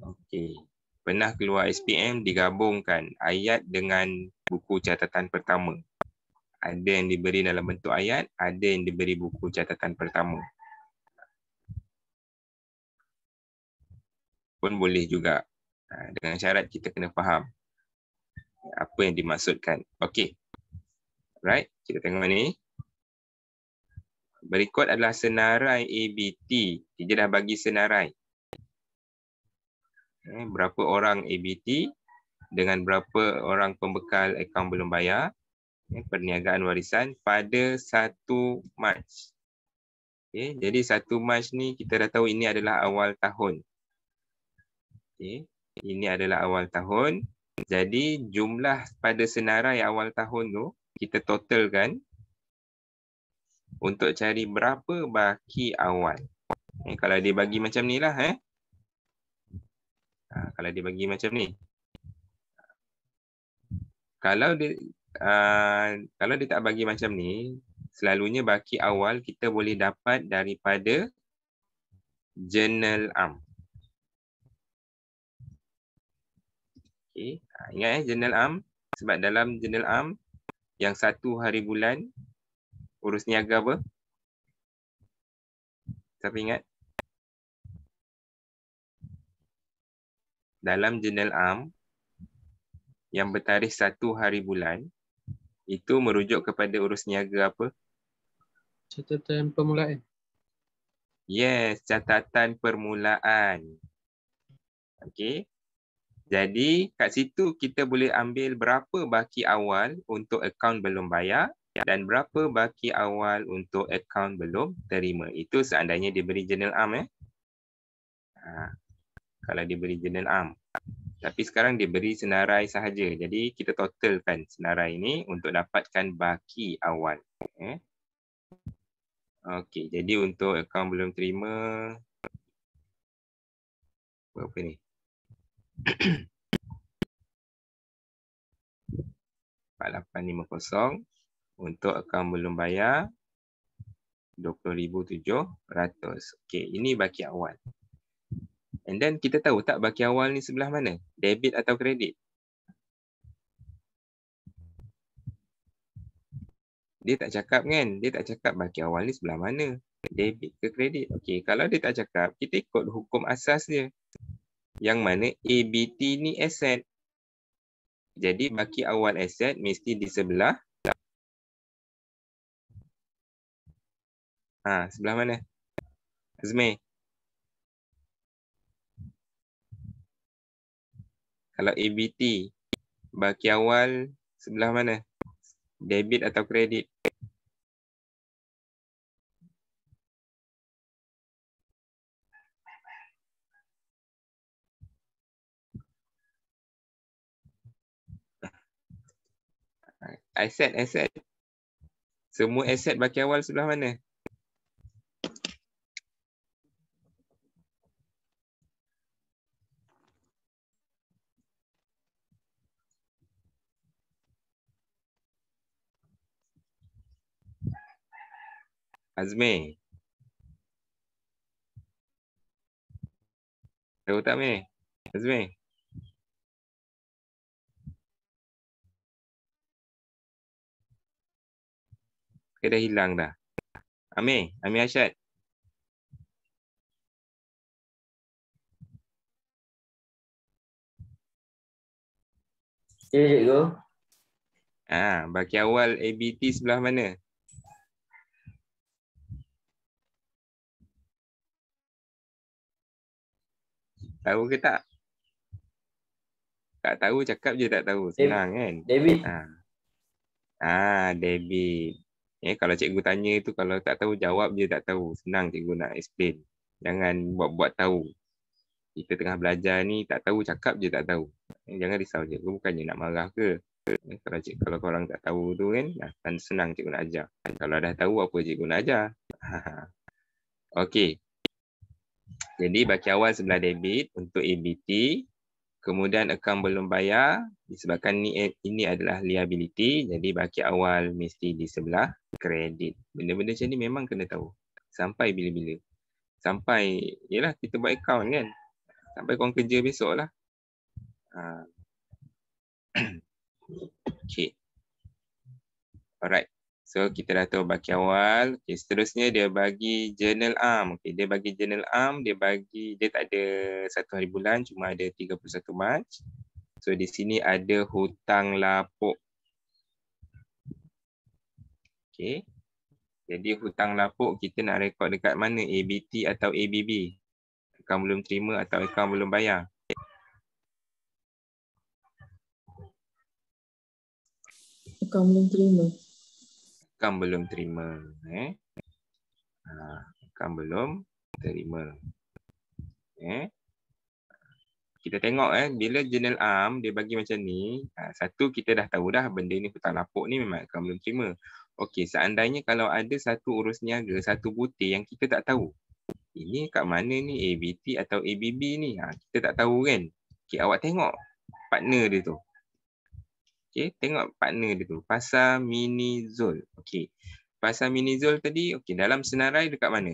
Okey. Pernah keluar SPM digabungkan ayat dengan buku catatan pertama. Ada yang diberi dalam bentuk ayat, ada yang diberi buku catatan pertama. Pun boleh juga. Dengan syarat kita kena faham apa yang dimaksudkan. Okey. Right, kita tengok ni. Berikut adalah senarai ABT. Dia dah bagi senarai. Berapa orang ABT dengan berapa orang pembekal akaun belum bayar. Perniagaan warisan pada 1 Mac. Okay, jadi 1 Mac ni kita dah tahu ini adalah awal tahun. Okay, ini adalah awal tahun. Jadi jumlah pada senarai awal tahun tu kita totalkan untuk cari berapa baki awal. Kalau dia bagi macam ni lah. Kalau dia bagi macam ni. Kalau dia tak bagi macam ni, selalunya baki awal kita boleh dapat daripada Jurnal Am. Okay. Ingat Jurnal Am. Sebab dalam Jurnal Am, yang 1 hari bulan, urus niaga apa? Siapa ingat? Dalam Jurnal Am, yang bertarikh 1 hari bulan, itu merujuk kepada urus niaga apa? Catatan permulaan. Yes, catatan permulaan. Okey. Jadi kat situ kita boleh ambil berapa baki awal untuk akaun belum bayar dan berapa baki awal untuk akaun belum terima. Itu seandainya diberi Jurnal Am. Kalau diberi Jurnal Am. Tapi sekarang diberi senarai sahaja. Jadi kita totalkan senarai ini untuk dapatkan baki awal. Okey, jadi untuk akaun belum terima berapa ni? 4850 untuk akaun belum bayar 20,700. Okey, ini baki awal. And then kita tahu tak baki awal ni sebelah mana? Debit atau kredit? Dia tak cakap kan? Dia tak cakap baki awal ni sebelah mana? Debit ke kredit? Okey, kalau dia tak cakap, kita ikut hukum asas dia. Yang mana ABT ni aset. Jadi baki awal aset mesti di sebelah. Sebelah mana? Azmi. Kalau ABT, baki awal sebelah mana? Debit atau kredit? Aset. Semua aset baki awal sebelah mana? Azmi. Tahu tak Azmi? Azmi. Ke dah hilang dah? Ami Arsyad. Ya, cikgu. Baki awal ABT sebelah mana? Tahu ke tak? Tak tahu, cakap je tak tahu. Senang kan? David. Debit. Kalau cikgu tanya tu, kalau tak tahu, jawab je tak tahu. Senang cikgu nak explain. Jangan buat-buat tahu. Kita tengah belajar ni, tak tahu, cakap je tak tahu. Jangan risau cikgu, bukannya nak marah ke. Kalau korang tak tahu tu kan, senang cikgu nak ajar. Kalau dah tahu, apa cikgu nak ajar? Okey. Jadi baki awal sebelah debit untuk ABT. Kemudian akaun belum bayar, disebabkan ini adalah liability, jadi bahagian awal mesti di sebelah kredit. Benda-benda macam ni memang kena tahu. Sampai bila-bila. Sampai, yelah kita buat akaun kan. Sampai korang kerja besok lah. Okay. Alright. So kita dah tahu bahagian awal. Okay, seterusnya dia bagi journal arm. Okay, dia bagi journal arm, dia tak ada 1 hari bulan, cuma ada 31 Mac. So di sini ada hutang lapuk. Okay. Jadi hutang lapuk kita nak rekod dekat mana? ABT atau ABB? Akaun belum terima atau akaun belum bayar? Akaun belum terima. Akaun belum terima. Akaun belum terima. Kita tengok bila journal arm dia bagi macam ni, satu kita dah tahu dah benda ni hutang lapuk ni memang akaun belum terima. Okey, seandainya kalau ada satu urus niaga, satu butir yang kita tak tahu. Ini kat mana ni, ABT atau ABB ni? Kita tak tahu kan? Okey, awak tengok partner dia tu. Okey, tengok partner dia tu. Pasaminizol. Okey. Pasaminizol tadi, okey, dalam senarai dekat mana?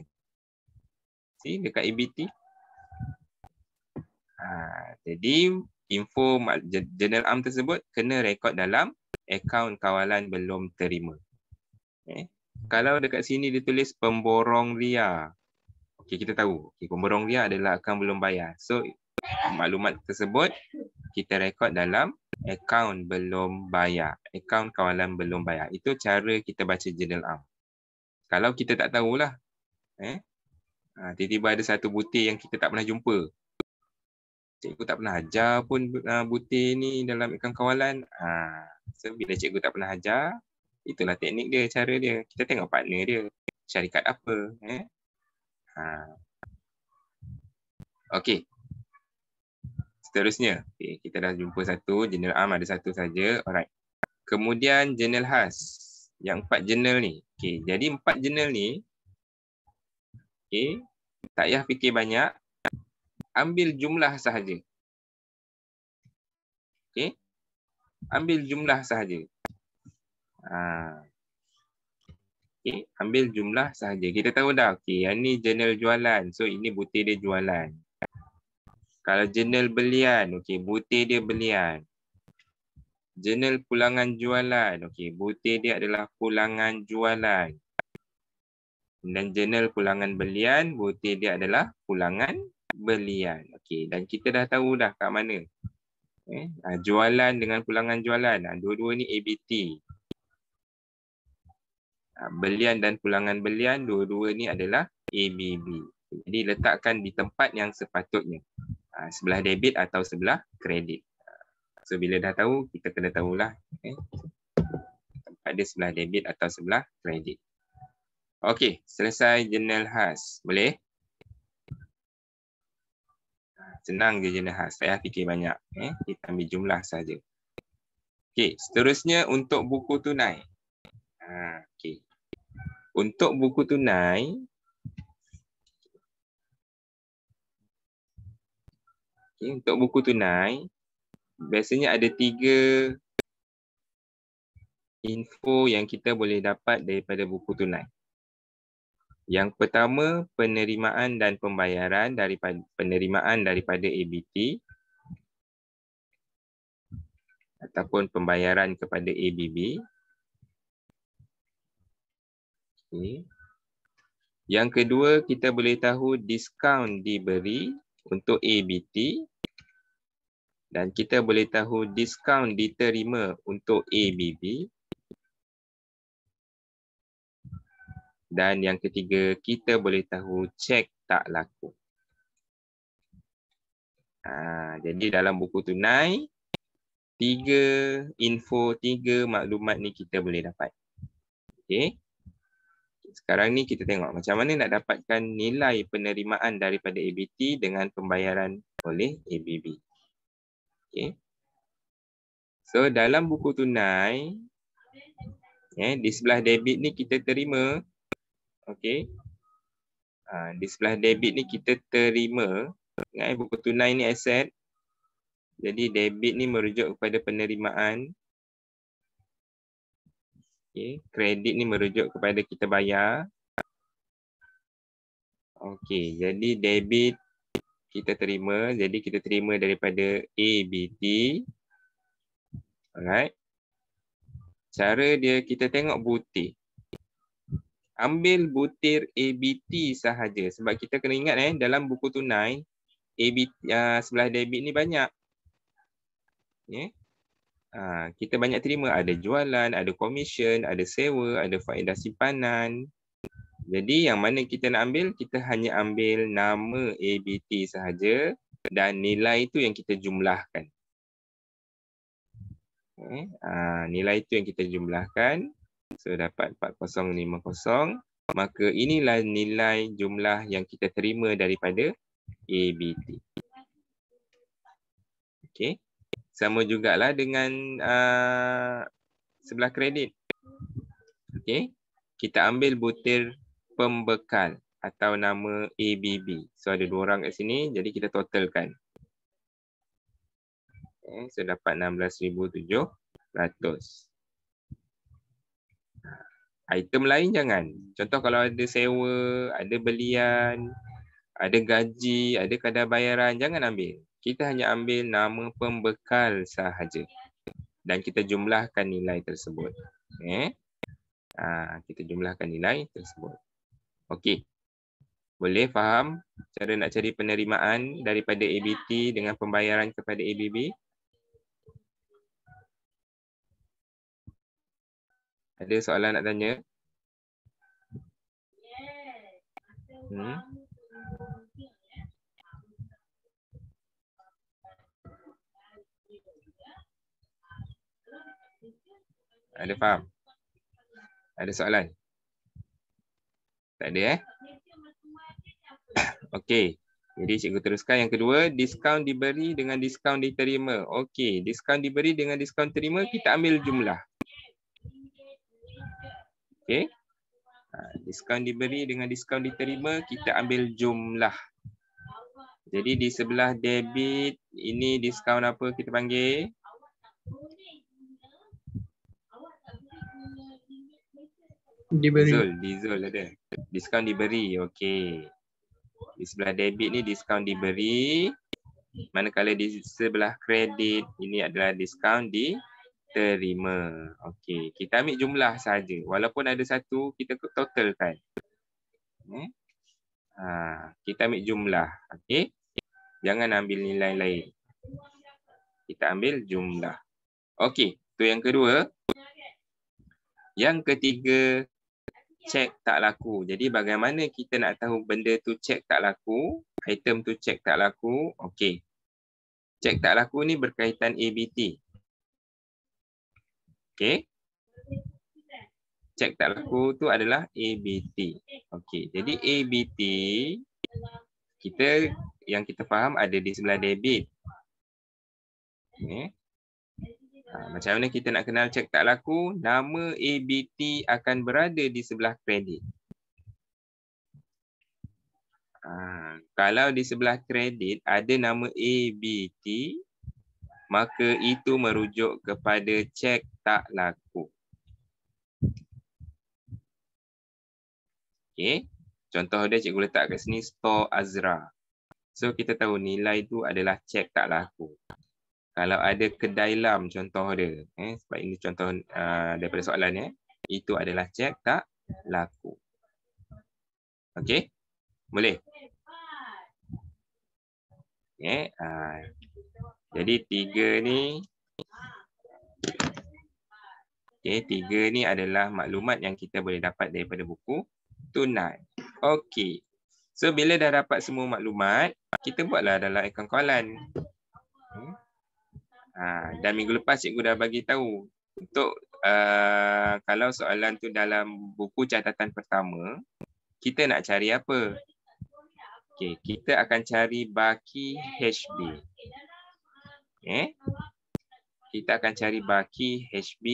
See, dekat ABT. Jadi info journal arm tersebut kena rekod dalam akaun kawalan belum terima. Kalau dekat sini ditulis pemborong ria. Okey, kita tahu. Okey, pemborong ria adalah akaun belum bayar. So maklumat tersebut kita rekod dalam akaun belum bayar, akaun kawalan belum bayar. Itu cara kita baca journal arm. Kalau kita tak tahulah, tiba-tiba ada satu butir yang kita tak pernah jumpa. Cikgu tak pernah ajar pun butir ni dalam akaun kawalan. So bila cikgu tak pernah ajar, itulah teknik dia, cara dia. Kita tengok partner dia, syarikat apa. Okey. Seterusnya, okay, kita dah jumpa satu, journal arm ada satu saja. Alright. Kemudian journal khas. Yang 4 journal ni. Okay, jadi 4 journal ni, okay, tak payah fikir banyak. Ambil jumlah sahaja. Okay. Ambil jumlah sahaja. Okay, ambil jumlah sahaja. Kita tahu dah, okay, yang ni journal jualan. So ini butir dia jualan. Kalau journal belian, okey, butir dia belian. Journal pulangan jualan, okey, butir dia adalah pulangan jualan. Dan journal pulangan belian, butir dia adalah pulangan belian. Okey, dan kita dah tahu dah kat mana. Jualan dengan pulangan jualan, dua-dua ni ABT. Belian dan pulangan belian, dua-dua ni adalah ABB. Jadi letakkan di tempat yang sepatutnya. Sebelah debit atau sebelah kredit. So bila dah tahu, kita kena tahulah tempat dia sebelah debit atau sebelah kredit. Okey, selesai journal khas. Boleh? Senang je journal khas. Tak payah fikir banyak. Kita ambil jumlah saja. Okey, seterusnya untuk buku tunai. Okey. Untuk buku tunai, okay, untuk buku tunai, biasanya ada 3 info yang kita boleh dapat daripada buku tunai. Yang pertama, penerimaan dan pembayaran daripada ABT ataupun pembayaran kepada ABB. Okay. Yang kedua, kita boleh tahu diskaun diberi untuk ABT dan kita boleh tahu diskaun diterima untuk ABB. Dan yang ketiga, kita boleh tahu cek tak laku. Jadi dalam buku tunai, 3 info, 3 maklumat ni kita boleh dapat. Okey. Sekarang ni kita tengok macam mana nak dapatkan nilai penerimaan daripada ABT dengan pembayaran oleh ABB. Okay. So dalam buku tunai, di sebelah debit ni kita terima. Okay. Di sebelah debit ni kita terima. Buku tunai ni aset. Jadi debit ni merujuk kepada penerimaan. Okay. Kredit ni merujuk kepada kita bayar. Okey, jadi debit kita terima. Jadi kita terima daripada ABT. Alright. Cara dia kita tengok butir. Ambil butir ABT sahaja. Sebab kita kena ingat dalam buku tunai ABT sebelah debit ni banyak. Yeah. Kita banyak terima, ada jualan, ada komisen, ada sewa, ada faedah simpanan. Jadi yang mana kita nak ambil, kita hanya ambil nama ABT sahaja dan nilai itu yang kita jumlahkan. Okay. Nilai itu yang kita jumlahkan. So dapat 4050. Maka inilah nilai jumlah yang kita terima daripada ABT. Okay. Sama jugalah dengan sebelah kredit. Okay. Kita ambil butir pembekal atau nama ABB. So ada 2 orang kat sini, jadi kita totalkan. Okay, so dapat 16,700. Item lain jangan. Contoh kalau ada sewa, ada belian, ada gaji, ada kadar bayaran, jangan ambil. Kita hanya ambil nama pembekal sahaja. Dan kita jumlahkan nilai tersebut. Okay. Kita jumlahkan nilai tersebut. Okey. Boleh faham cara nak cari penerimaan daripada ABT dengan pembayaran kepada ABB? Ada soalan nak tanya? Ada faham? Ada soalan? Tak ada Okey. Jadi cikgu teruskan yang kedua, diskaun diberi dengan diskaun diterima. Okey, diskaun diberi dengan diskaun terima, kita ambil jumlah. Okey. Diskaun diberi dengan diskaun diterima, kita ambil jumlah. Jadi di sebelah debit, ini diskaun apa kita panggil? Diberi. Diesel ada. Diskaun diberi, okey. Di sebelah debit ni diskaun diberi. Manakala di sebelah kredit, ini adalah diskaun diterima. Okey, kita ambil jumlah saja. Walaupun ada satu, kita totalkan. Kita ambil jumlah, okey. Jangan ambil nilai lain. Kita ambil jumlah. Okey, tu yang kedua. Yang ketiga, cek tak laku. Jadi bagaimana kita nak tahu benda tu cek tak laku, item tu cek tak laku? Okey. Cek tak laku ni berkaitan ABT. Okey. Cek tak laku tu adalah ABT. Okey. Jadi ABT kita yang kita faham ada di sebelah debit. Okey. Macam mana kita nak kenal cek tak laku? Nama ABT akan berada di sebelah kredit. Kalau di sebelah kredit ada nama ABT, maka itu merujuk kepada cek tak laku. Okay. Contoh dia cikgu letak kat sini, store Azra. So kita tahu nilai itu adalah cek tak laku. Kalau ada kedai lam contoh dia, sebab ini contoh daripada soalan itu adalah cek tak laku. Okey? Boleh? Okay. Jadi tiga ni adalah maklumat yang kita boleh dapat daripada buku tunai. Okey. So bila dah dapat semua maklumat, kita buatlah dalam akaun kawalan. Dan minggu lepas cikgu dah bagi tahu untuk kalau soalan tu dalam buku catatan pertama, kita nak cari apa? Okey, kita akan cari baki HB. Kita akan cari baki HB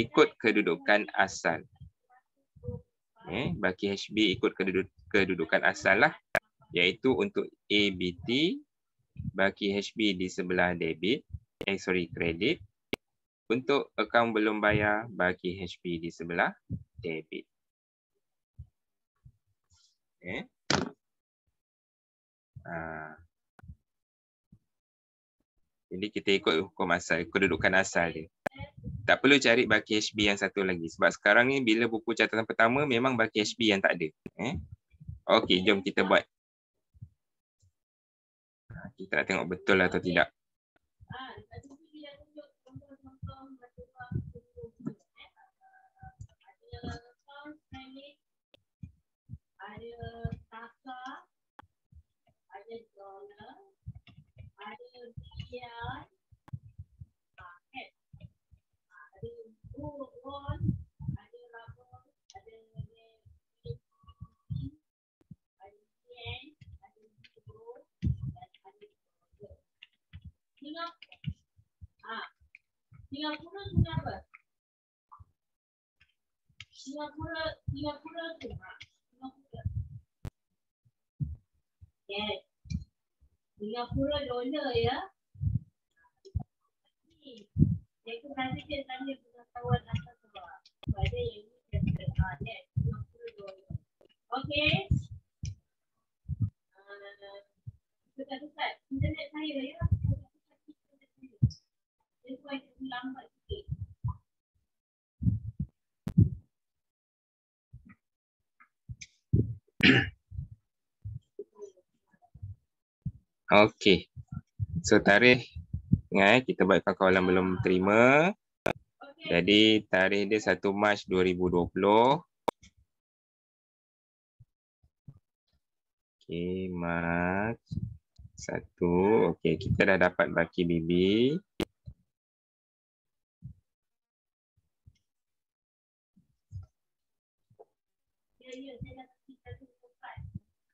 ikut kedudukan asal. Baki HB ikut kedudukan asal lah, iaitu untuk ABT baki HB di sebelah debit. Kredit. Untuk akaun belum bayar, baki HB di sebelah debit. Okay. Jadi kita ikut hukum asal, kedudukan asal dia. Tak perlu cari baki HB yang satu lagi. Sebab sekarang ni bila buku catatan pertama memang baki HB yang tak ada. Okey, jom kita buat. Kita nak tengok betul atau tidak. Singapura guna apa? Singapura tu. Singapura. Yes. Singapura dolar ya. Ni. Saya nanti dia tanya pengetahuan asal sebab. Ada yang ni yes. Singapura dolar. Okey. Dekat internet saya ya. Lambat sikit. Okey. So tarikh ingat kita buat kawalan belum terima. Jadi tarikh dia 1 Mac 2020. Okey, Mac 1. Okey, kita dah dapat baki BB.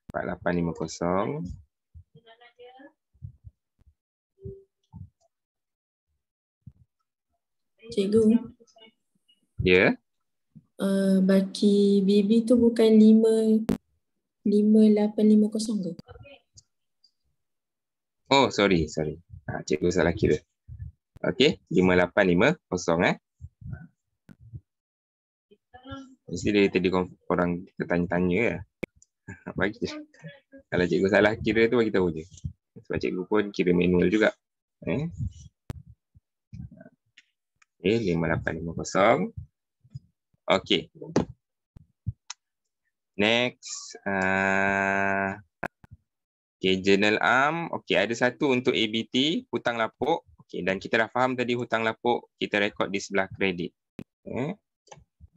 Empat 850. Cikgu. Ya. Baki BB tu bukan 5850 ke? Oh, sorry. Cikgu salah kira. Okey, 5850 Mesti dia tadi korang tertanya-tanya ya. Bagi je. Kalau cikgu salah kira tu bagi tahu je. Sebab cikgu pun kira manual juga. Okey, 5850. Okey. Next. Okey, journal arm. Okey, ada satu untuk ABT, hutang lapuk. Okey, dan kita dah faham tadi hutang lapuk kita rekod di sebelah kredit.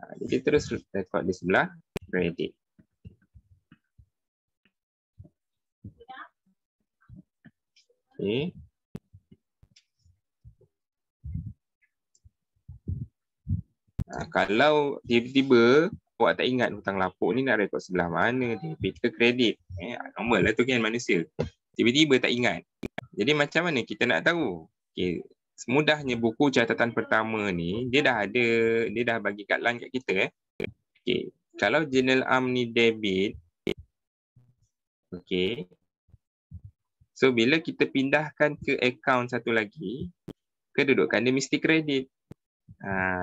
Jadi terus rekod di sebelah kredit. Okey. Kalau tiba-tiba awak tak ingat hutang lapuk ni nak rekod sebelah mana, debit ke kredit. Normal lah tu kan manusia. Tiba-tiba tak ingat. Jadi macam mana kita nak tahu? Okey, semudahnya buku catatan pertama ni dia dah bagi guideline kat kita Okey, kalau journal arm ni debit. Okey. So bila kita pindahkan ke akaun satu lagi, kedudukan dia mesti kredit.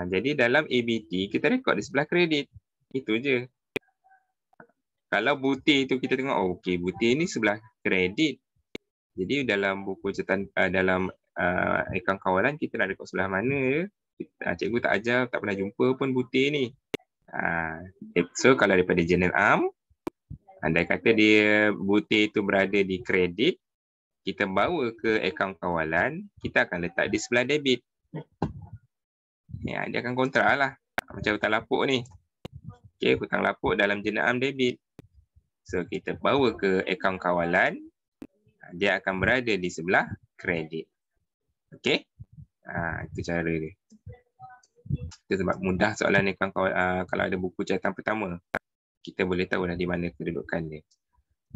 Jadi dalam ABT kita rekod di sebelah kredit. Itu je. Kalau butir tu kita tengok, okey, butir ni sebelah kredit. Jadi dalam buku catatan dalam akaun kawalan kita nak rekod sebelah mana? Cikgu tak ajar, tak pernah jumpa pun butir ni. So kalau daripada journal arm, andai kata dia butir tu berada di kredit, kita bawa ke akaun kawalan, kita akan letak di sebelah debit. Dia akan kontrak lah. Macam hutang lapuk ni. Okey, hutang lapuk dalam journal arm debit. So kita bawa ke akaun kawalan, dia akan berada di sebelah kredit. Okey? Itu cara dia. Itu sebab mudah soalan akaun kawalan. Kalau ada buku catatan pertama, kita boleh tahu di mana kedudukan dia.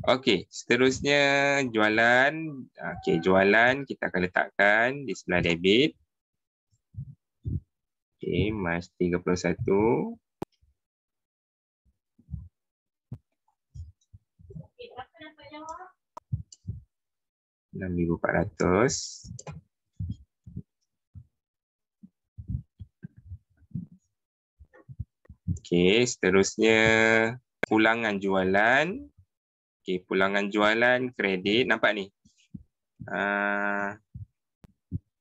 Okey, seterusnya jualan. Okey, jualan kita akan letakkan di sebelah debit. Okey, Mac 31. 6,400. Okey, seterusnya pulangan jualan. Okey, pulangan jualan kredit. Nampak ni?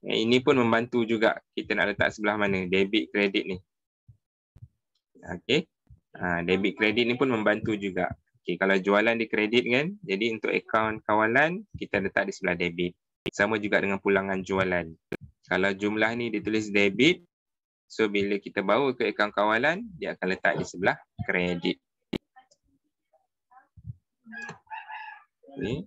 Ini pun membantu juga. Kita nak letak sebelah mana? Debit, kredit ni. Okey. Debit, kredit ni pun membantu juga. Okey, kalau jualan di kredit kan, jadi untuk akaun kawalan, kita letak di sebelah debit. Sama juga dengan pulangan jualan. Kalau jumlah ni ditulis debit, so bila kita bawa ke akaun kawalan, dia akan letak di sebelah kredit. Okay.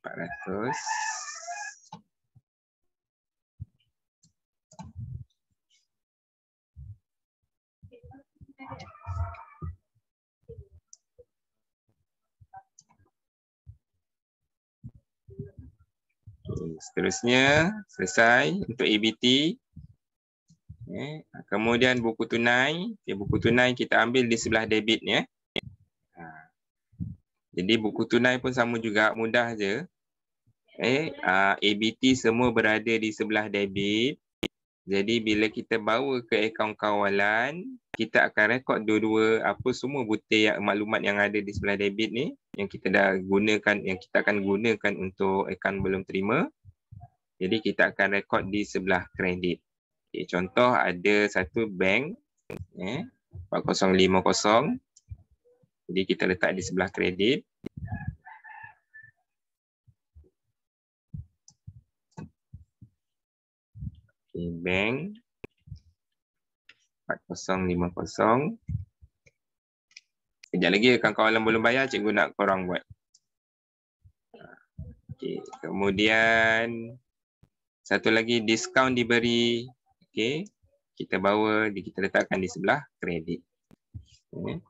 Ratus. Seterusnya selesai untuk ABT. Kemudian buku tunai. Buku tunai kita ambil di sebelah debit ya. Jadi buku tunai pun sama juga, mudah je. ABT semua berada di sebelah debit. Jadi bila kita bawa ke akaun kawalan, kita akan rekod dua-dua apa semua butir maklumat yang ada di sebelah debit ni yang kita dah gunakan, yang kita akan gunakan untuk akaun belum terima. Jadi kita akan rekod di sebelah kredit. Okay, contoh ada satu bank 4050. Jadi kita letak di sebelah kredit. Okay, bank 4050. Sekejap lagi akaun kawalan belum bayar, cikgu nak korang buat. Okay, kemudian satu lagi diskaun diberi. Okay, kita bawa, kita letakkan di sebelah kredit. Okay.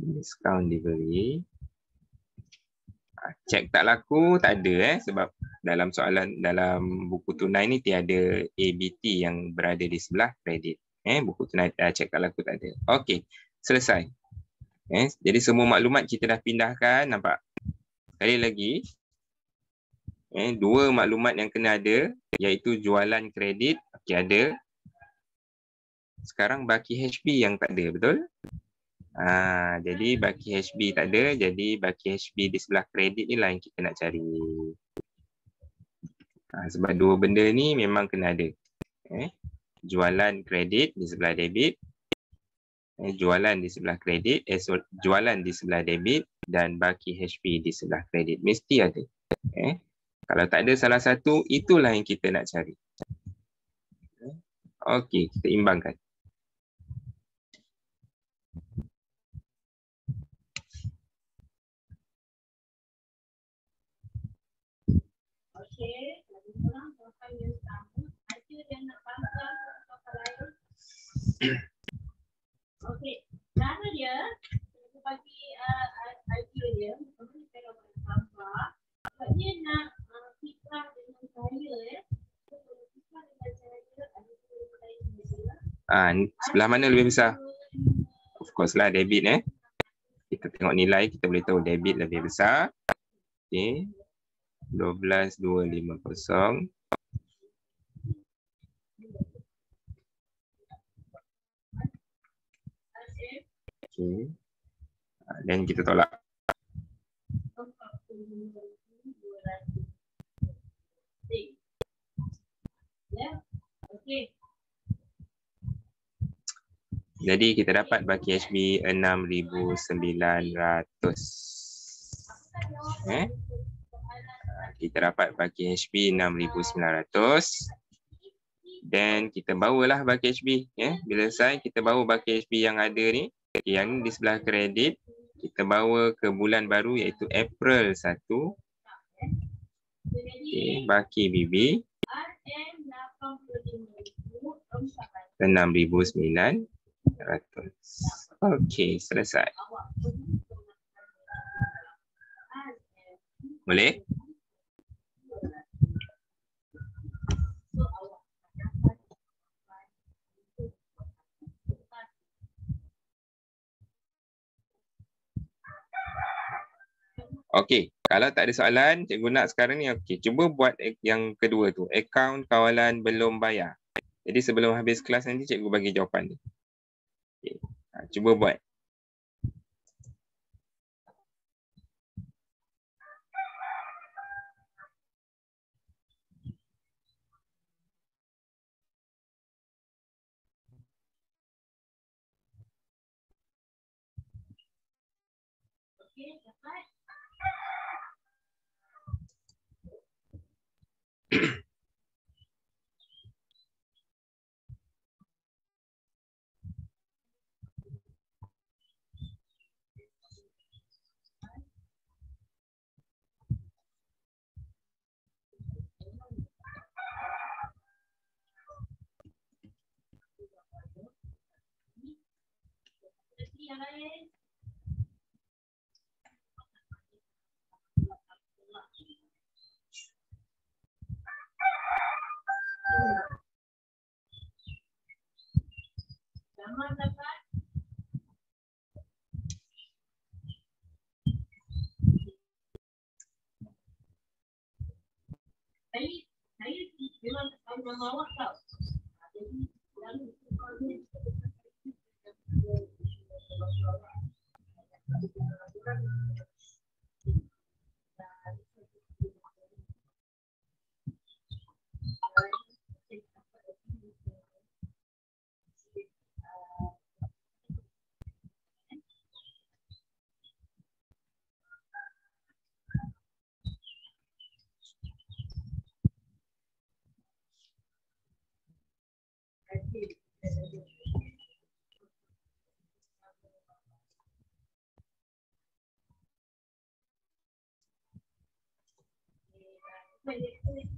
Diskaun diberi. Cek tak laku tak ada sebab dalam soalan dalam buku tunai ni tiada ABT yang berada di sebelah kredit. Buku tunai cek tak laku tak ada. Okey, selesai. Jadi semua maklumat kita dah pindahkan, nampak? Sekali lagi, dua maklumat yang kena ada iaitu jualan kredit, okey ada. Sekarang baki HB yang tak ada, betul? Jadi baki HB tak ada, jadi baki HB di sebelah kredit ni lah yang kita nak cari. Sebab dua benda ni memang kena ada. Jualan kredit di sebelah debit, jualan di sebelah kredit, jualan di sebelah debit dan baki HB di sebelah kredit. Mesti ada. Kalau tak ada salah satu, itulah yang kita nak cari. Okey, kita imbangkan. Okey, lagi kurang soalan yang sama. Ada yang nak bangsa soalan lain? Okey, cara dia, saya bagi idea dia, kemudian saya nak buat gambar. Sebab dia nak fikrah dengan saya, fikrah dengan saya, ada dua lain. Sebelah mana lebih besar? Of course lah debit Kita tengok nilai, kita boleh tahu debit lebih besar. Okey. 12,250. Okey. Dan kita tolak. Jadi kita dapat baki HB 6,900. Kita dapat baki HB 6,900. Dan kita bawalah baki HB. Bila selesai, kita bawa baki HB yang ada ni. Yang ni di sebelah kredit. Kita bawa ke bulan baru iaitu April 1. Baki BB 6,900. Okey, selesai. Boleh? Okey, kalau tak ada soalan, cikgu nak sekarang ni okey. Cuba buat yang kedua tu, akaun kawalan belum bayar. Jadi sebelum habis kelas nanti cikgu bagi jawapan ni. Okay. Cuba buat. Okey, dapat. Yang lain. Zaman dapat. Saya memang tahu nama awak tau. Jadi lalu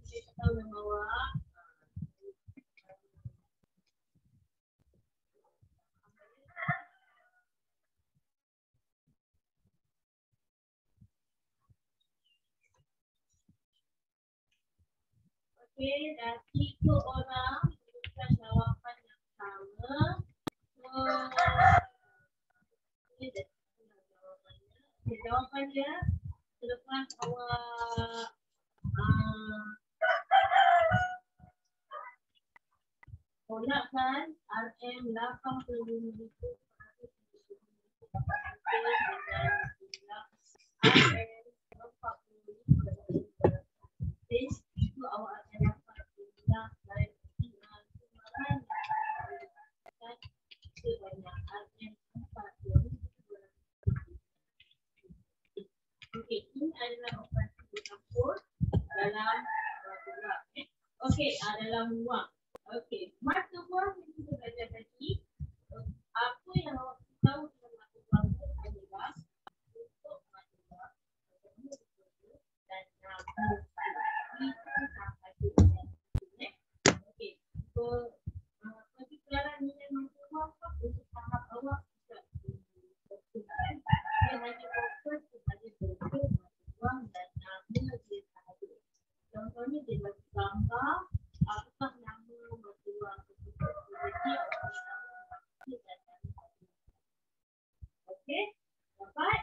saya tahu nama awak. Okey, dah 3 orang berikan jawapan yang sama. Ini dah jawapannya. Okay, jawapannya selepas awak tolakkan RM 85,000 itu awak akan dapat jumlah dari sumbangan sebanyak RM 4,200. Okey, ini adalah operasi bercampur dalam buah. Okey, dalam buah. Okey, mata buah yang kita belajar tadi, apa yang awak tahu tentang mata buah itu adalah untuk mata buah dan nama. Okey, so pertikaian nilai mata buah untuk tahap awak tidak dia hanya fokus kepada bentuk mata buah dan nama dia sahaja. Contohnya dia bagi gambar apakah nama mata buah tersebut. Okey, dapat?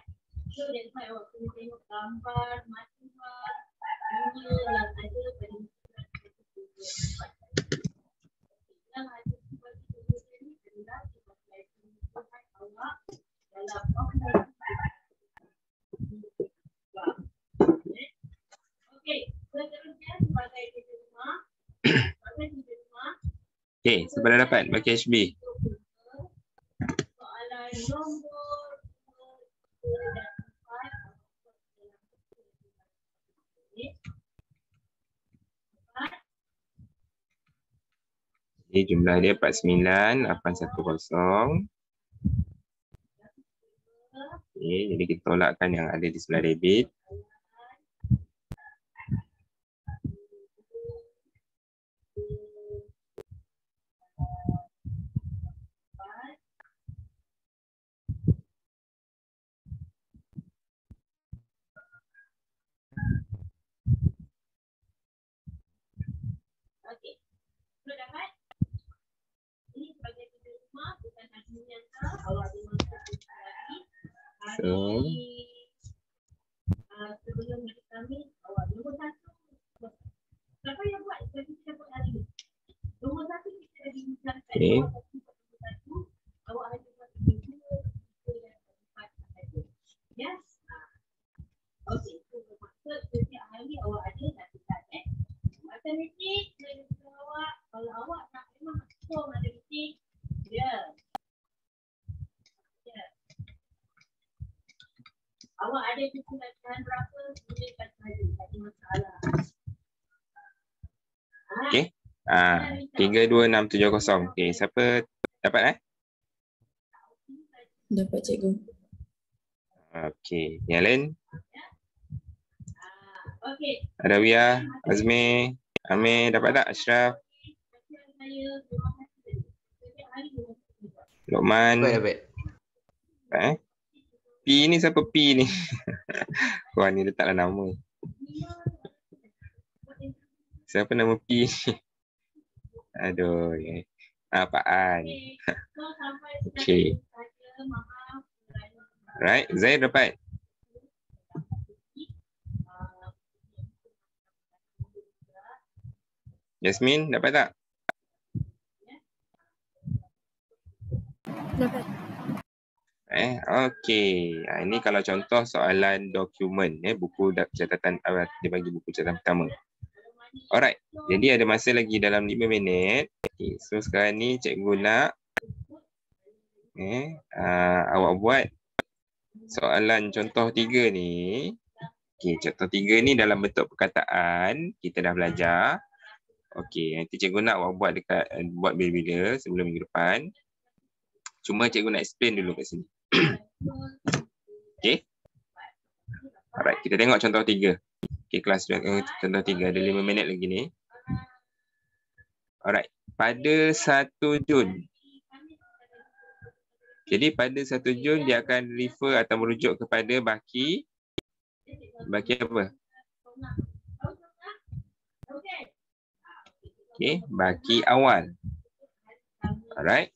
So that's why awak kena tengok gambar mata buah dunia yang ada pada surat tersebut. Yang ada sebab tersebut ini adalah sebagai kebutuhan awak dalam operasi. Okey, seterusnya sebagai kerja rumah. Okey, seberapa dapat bagi HB? Soalan nombor 2 dan 4. Okay, jumlah dia 49,810. Okay, jadi kita tolakkan yang ada di sebelah debit. dapat. Ini sebagai tujuan rumah, bukan artinya awak ada masa lagi. So, Sebelum kami, awak nombor 1. Siapa yang buat? Kita buat hari ni. Nombor 1 kita dah bincangkan. Okay. Awak ada buat 2, 3 dan 4 sahaja. Yes. Okey. Maksud setiap hari awak ada nak dekat matematik dan awak, kalau awak nak memang score matematik, awak ada kekuatan berapa, gunakan sahaja, tak ada masalah. okay. 32670. Okay, siapa dapat Dapat cikgu. Okay, yang lain? Okey. Ada Wia, Azmi, Amir, dapat tak? Ashraf, Lokman. Dapat. P ni siapa P ni? Wah, ni letaklah nama. Siapa nama P ni? Aduh. Pak An. Okay. Right, Zaid dapat? Yasmin, dapat tak? Dapat. Okey. Ini kalau contoh soalan dokumen, buku catatan, dia bagi buku catatan pertama. Alright. Jadi ada masa lagi dalam 5 minit. Okay. So sekarang ni cikgu nak awak buat soalan contoh 3 ni. Okey, contoh 3 ni dalam bentuk perkataan, kita dah belajar. Okey, nanti cikgu nak awak buat bila-bila sebelum minggu depan. Cuma cikgu nak explain dulu kat sini. Okey. Alright, kita tengok contoh 3. Okey, kelas contoh 3 ada 5 minit lagi ni. Alright, pada 1 Jun. Jadi pada 1 Jun dia akan refer atau merujuk kepada baki apa? Okey, baki awal. Alright.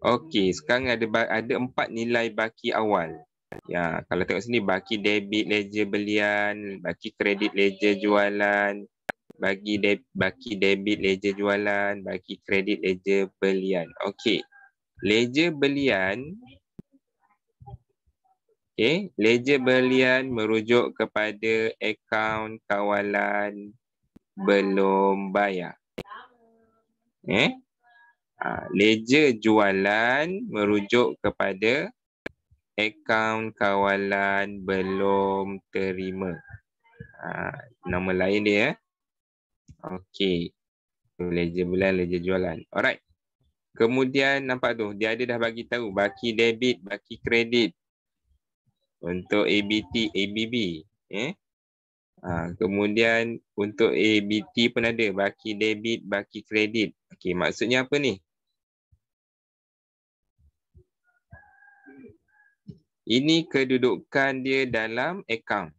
Okey, sekarang ada 4 nilai baki awal. Ya, kalau tengok sini baki debit ledger belian, baki kredit ledger jualan, baki debit ledger jualan, baki kredit ledger belian. Okey. Ledger belian. Okey, ledger belian merujuk kepada akaun kawalan belum bayar. Ledger jualan merujuk kepada akaun kawalan belum terima. Nama lain dia. Okey. Ledger bulan, ledger jualan. Alright. Kemudian nampak tu, dia ada dah bagi tahu baki debit, baki kredit untuk ABT, ABB. Kemudian untuk ABT pun ada baki debit, baki kredit. Okey, maksudnya apa ni? Ini kedudukan dia dalam akaun.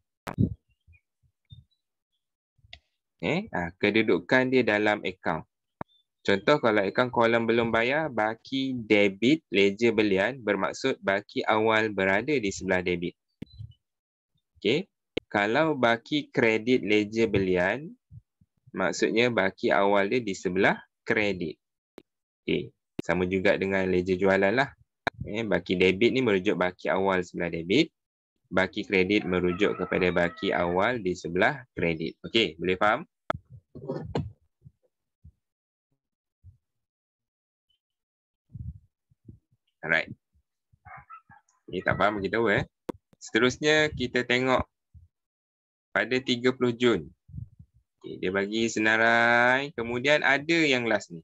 Kedudukan dia dalam akaun. Contoh kalau akaun kawalan belum bayar, baki debit ledger belian bermaksud baki awal berada di sebelah debit. Okey. Kalau baki kredit ledger belian, maksudnya baki awal dia di sebelah kredit. Okey. Sama juga dengan ledger jualan lah. Baki debit ni merujuk baki awal sebelah debit. Baki kredit merujuk kepada baki awal di sebelah kredit. Okey, boleh faham? Alright. Ini tak faham kita tahu Seterusnya kita tengok pada 30 Jun. Okay, dia bagi senarai. Kemudian ada yang last ni.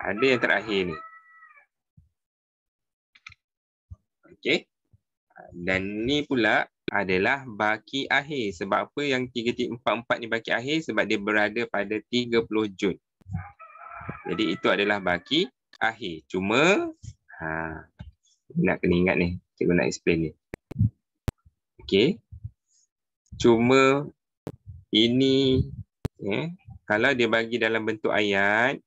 Ada yang terakhir ni. Okey. Dan ni pula adalah baki akhir. Sebab apa yang 3.44 ni baki akhir? Sebab dia berada pada 30 Jun. Jadi itu adalah baki akhir. Cuma nak kena ingat ni. Cikgu nak explain ni. Okey. Cuma ini Kalau dia bagi dalam bentuk ayat,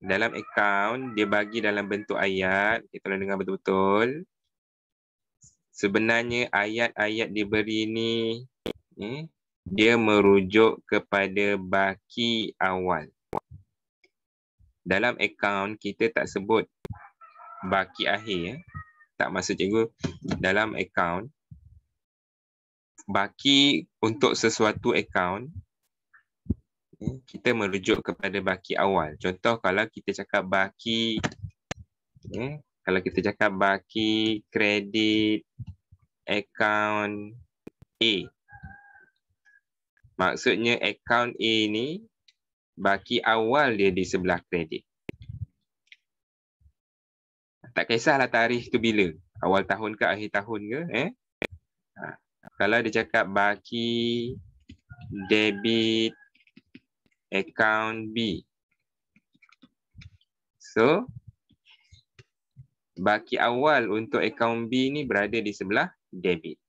dalam akaun dia bagi dalam bentuk ayat, kita tolong dengar betul-betul. Sebenarnya ayat-ayat diberi ni dia merujuk kepada baki awal. Dalam akaun kita tak sebut baki akhir. Tak maksud cikgu dalam akaun baki untuk sesuatu akaun kita merujuk kepada baki awal. Contoh kalau kita cakap baki kalau kita cakap baki kredit akaun A. Maksudnya akaun A ni baki awal dia di sebelah kredit. Tak kisahlah tarikh tu bila. Awal tahun ke akhir tahun ke. Kalau dia cakap baki debit account B. So, baki awal untuk account B ni berada di sebelah debit.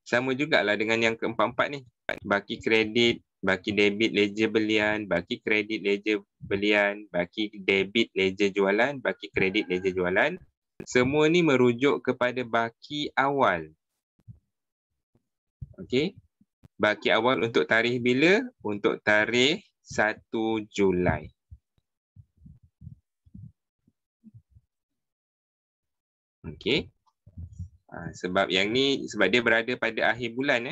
Sama jugalah dengan yang keempat-empat ni. Baki kredit, baki debit ledger belian, baki kredit ledger belian, baki debit ledger jualan, baki kredit ledger jualan. Semua ni merujuk kepada baki awal. Okey. Baki awal untuk tarikh bila? Untuk tarikh 1 Julai. Okey. Sebab yang ni, sebab dia berada pada akhir bulan.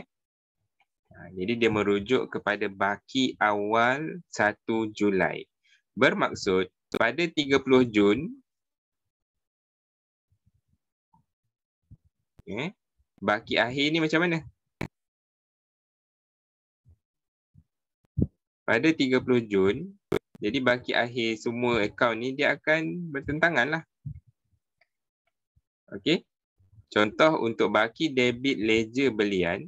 Jadi dia merujuk kepada baki awal 1 Julai. Bermaksud pada 30 Jun, baki akhir ni macam mana? Pada 30 Jun, jadi baki akhir semua akaun ni dia akan bertentangan lah. Okey. Contoh untuk baki debit ledger belian.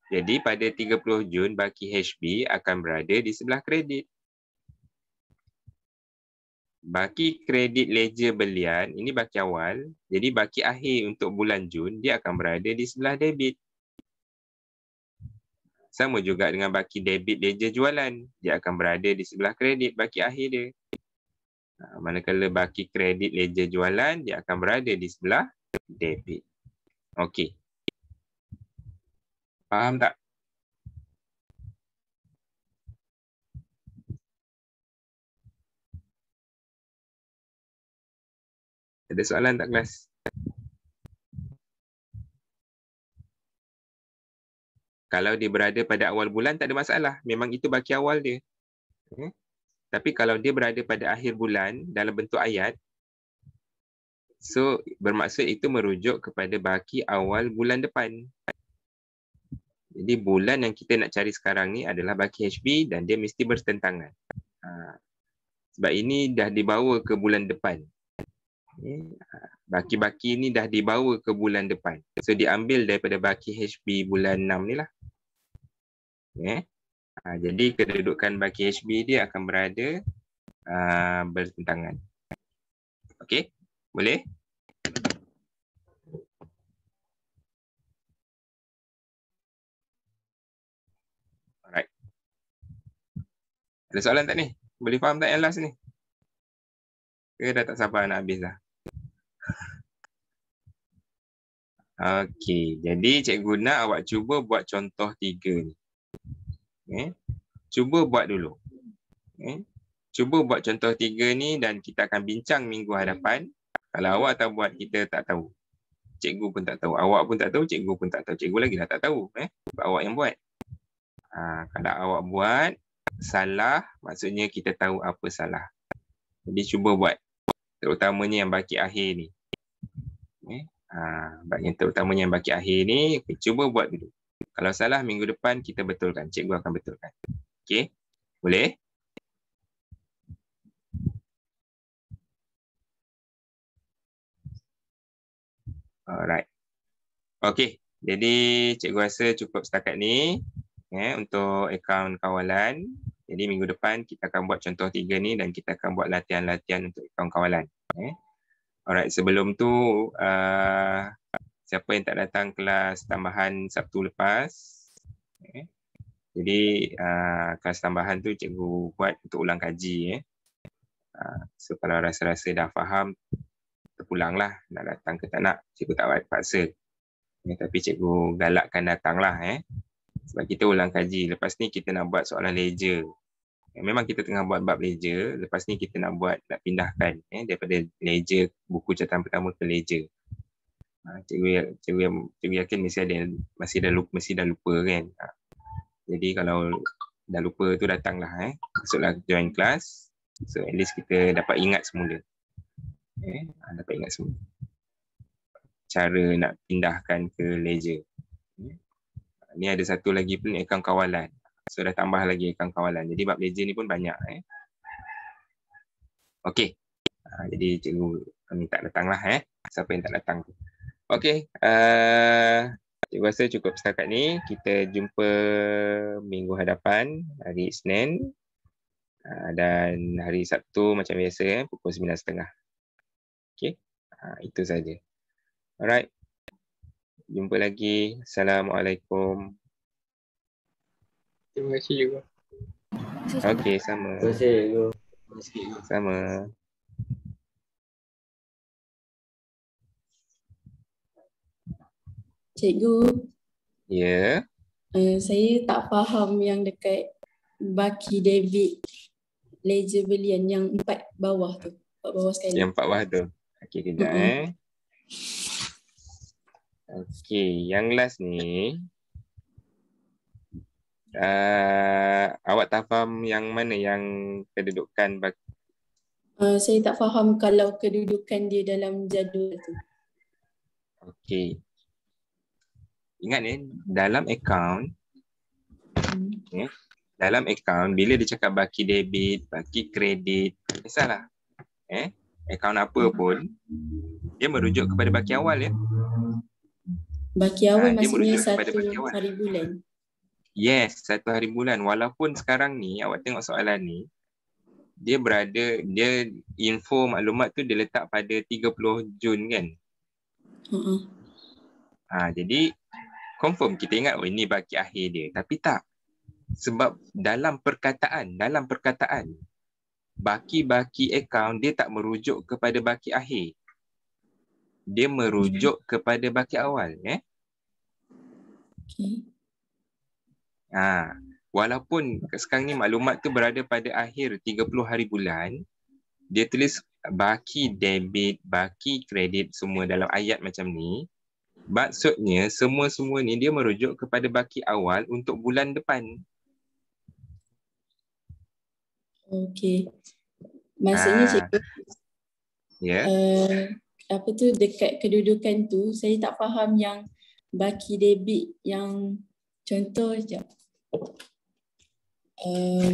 Jadi pada 30 Jun baki HB akan berada di sebelah kredit. Baki kredit ledger belian, ini baki awal. Jadi baki akhir untuk bulan Jun dia akan berada di sebelah debit. Sama juga dengan baki debit ledger jualan. Dia akan berada di sebelah kredit baki akhir dia. Manakala baki kredit ledger jualan, dia akan berada di sebelah debit. Okey. Faham tak? Ada soalan tak kelas? Kalau dia berada pada awal bulan tak ada masalah. Memang itu baki awal dia. Tapi kalau dia berada pada akhir bulan dalam bentuk ayat, so bermaksud itu merujuk kepada baki awal bulan depan. Jadi bulan yang kita nak cari sekarang ni adalah baki HB dan dia mesti bertentangan. Sebab ini dah dibawa ke bulan depan. Baki-baki ni dah dibawa ke bulan depan. So diambil daripada baki HB bulan 6 ni lah. Jadi kedudukan baki HB dia akan berada bertentangan. Okey, boleh? Alright. Ada soalan tak ni? Boleh faham tak yang last ni? Ke dah tak sabar nak habis dah? Okey, jadi cikgu nak awak cuba buat contoh 3 ni. Cuba buat dulu. Cuba buat contoh 3 ni dan kita akan bincang minggu hadapan. Kalau awak tak buat, kita tak tahu. Cikgu pun tak tahu. Awak pun tak tahu, cikgu pun tak tahu. Cikgu lagi dah tak tahu. Sebab awak yang buat. Kalau awak buat salah, maksudnya kita tahu apa salah. Jadi cuba buat. Terutamanya yang baki akhir ni. Terutamanya yang baki akhir ni, cuba buat dulu. Kalau salah minggu depan kita betulkan. Cikgu akan betulkan. Okey? Boleh? Alright. Okey. Jadi cikgu rasa cukup setakat ni untuk akaun kawalan. Jadi minggu depan kita akan buat contoh 3 ni dan kita akan buat latihan-latihan untuk akaun kawalan. Alright, sebelum tu siapa yang tak datang kelas tambahan Sabtu lepas. Jadi kelas tambahan tu cikgu buat untuk ulang kaji. So kalau rasa-rasa dah faham, terpulanglah nak datang ke tak nak. Cikgu tak paksa. Tapi cikgu galakkan datanglah. Sebab kita ulang kaji. Lepas ni kita nak buat soalan ledger. Memang kita tengah buat bab ledger. Lepas ni kita nak pindahkan daripada ledger buku catatan pertama ke ledger. Cikgu yakin mesti dah lupa kan. Jadi kalau dah lupa tu datanglah. Masuklah join class. So at least kita dapat ingat semula. Dapat ingat semula cara nak pindahkan ke ledger. Ni ada satu lagi pun akaun kawalan. So dah tambah lagi akaun kawalan. Jadi bab ledger ni pun banyak. Okey. Jadi cikgu minta datanglah siapa yang tak datang tu. Okey. Cikgu rasa cukup setakat ni. Kita jumpa minggu hadapan, hari Isnin. Dan hari Sabtu macam biasa pukul 9.30. Okey. Itu saja. Alright. Jumpa lagi. Assalamualaikum. Terima kasih juga. Okey, sama. Terima kasih, cikgu. Sama. Cikgu, Ya. saya tak faham yang dekat baki debit ledger belian yang 4 bawah tu. 4 bawah sekali. Yang 4 bawah tu. Okey, kejap Okey, yang last ni awak tak faham yang mana yang kedudukan Saya tak faham kalau kedudukan dia dalam jadual tu. Okey. Ingat dalam akaun dalam akaun bila dia cakap baki debit, baki kredit, tak kisahlah. Akaun apa pun dia merujuk kepada baki awal ya. Baki awal dia maksudnya merujuk kepada 1 baki awal. hari bulan. Yes, 1 hari bulan. Walaupun sekarang ni awak tengok soalan ni dia info maklumat tu dia letak pada 30 Jun kan. Jadi confirm kita ingat ini baki akhir dia, tapi tak. Sebab dalam perkataan baki akaun dia tak merujuk kepada baki akhir. Dia merujuk kepada baki awal Okey. Walaupun sekarang ni maklumat tu berada pada akhir 30 hari bulan, dia tulis baki debit, baki kredit semua dalam ayat macam ni. Maksudnya semua ni dia merujuk kepada baki awal untuk bulan depan. Okey. Maksudnya cikgu, apa tu dekat kedudukan tu saya tak faham yang baki debit yang contoh sekejap.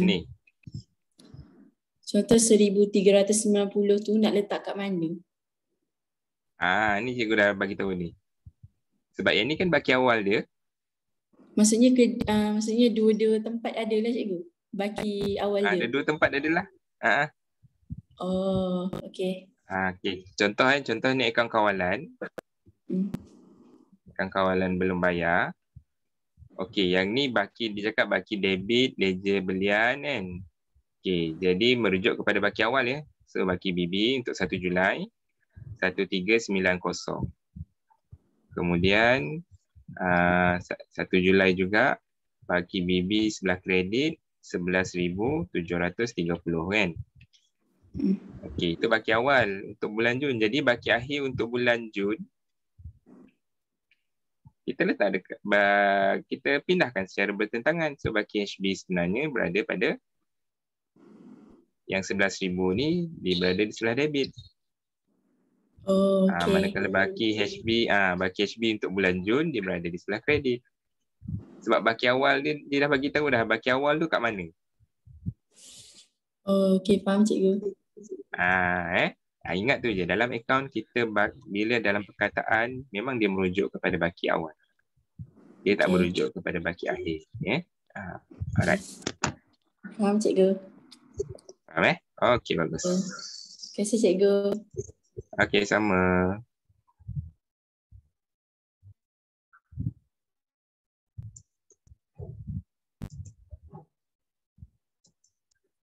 Ni. Contoh 1390 tu nak letak kat mana? Ni cikgu dah bagi tahu ni. Sebab yang ni kan baki awal dia. Maksudnya maksudnya dua tempat ada lah cikgu. Baki awal dia. Ada 2 tempat adalah. Oh, okey. Okey. Contoh ni akaun kawalan. Akaun kawalan belum bayar. Okey, yang ni dia cakap baki debit, ledger belian kan. Okey, jadi merujuk kepada baki awal ya. So baki BB untuk 1 Julai 1390. Kemudian 1 Julai juga baki BB sebelah kredit 11,730 kan. Okey, itu baki awal untuk bulan Jun. Jadi baki akhir untuk bulan Jun kita letak dekat, kita pindahkan secara bertentangan. So baki HB sebenarnya berada pada yang 11,000 ni dia berada di sebelah debit. Okay. Manakala baki HB untuk bulan Jun dia berada di sebelah kredit. Sebab baki awal dia dah bagi tahu dah baki awal tu kat mana. Okey, faham cikgu. Ingat tu je, dalam akaun kita bila dalam perkataan memang dia merujuk kepada baki awal. Dia tak merujuk kepada baki akhir. Alright. Faham cikgu. Faham Okey, bagus. Terima kasih cikgu. Okey, sama.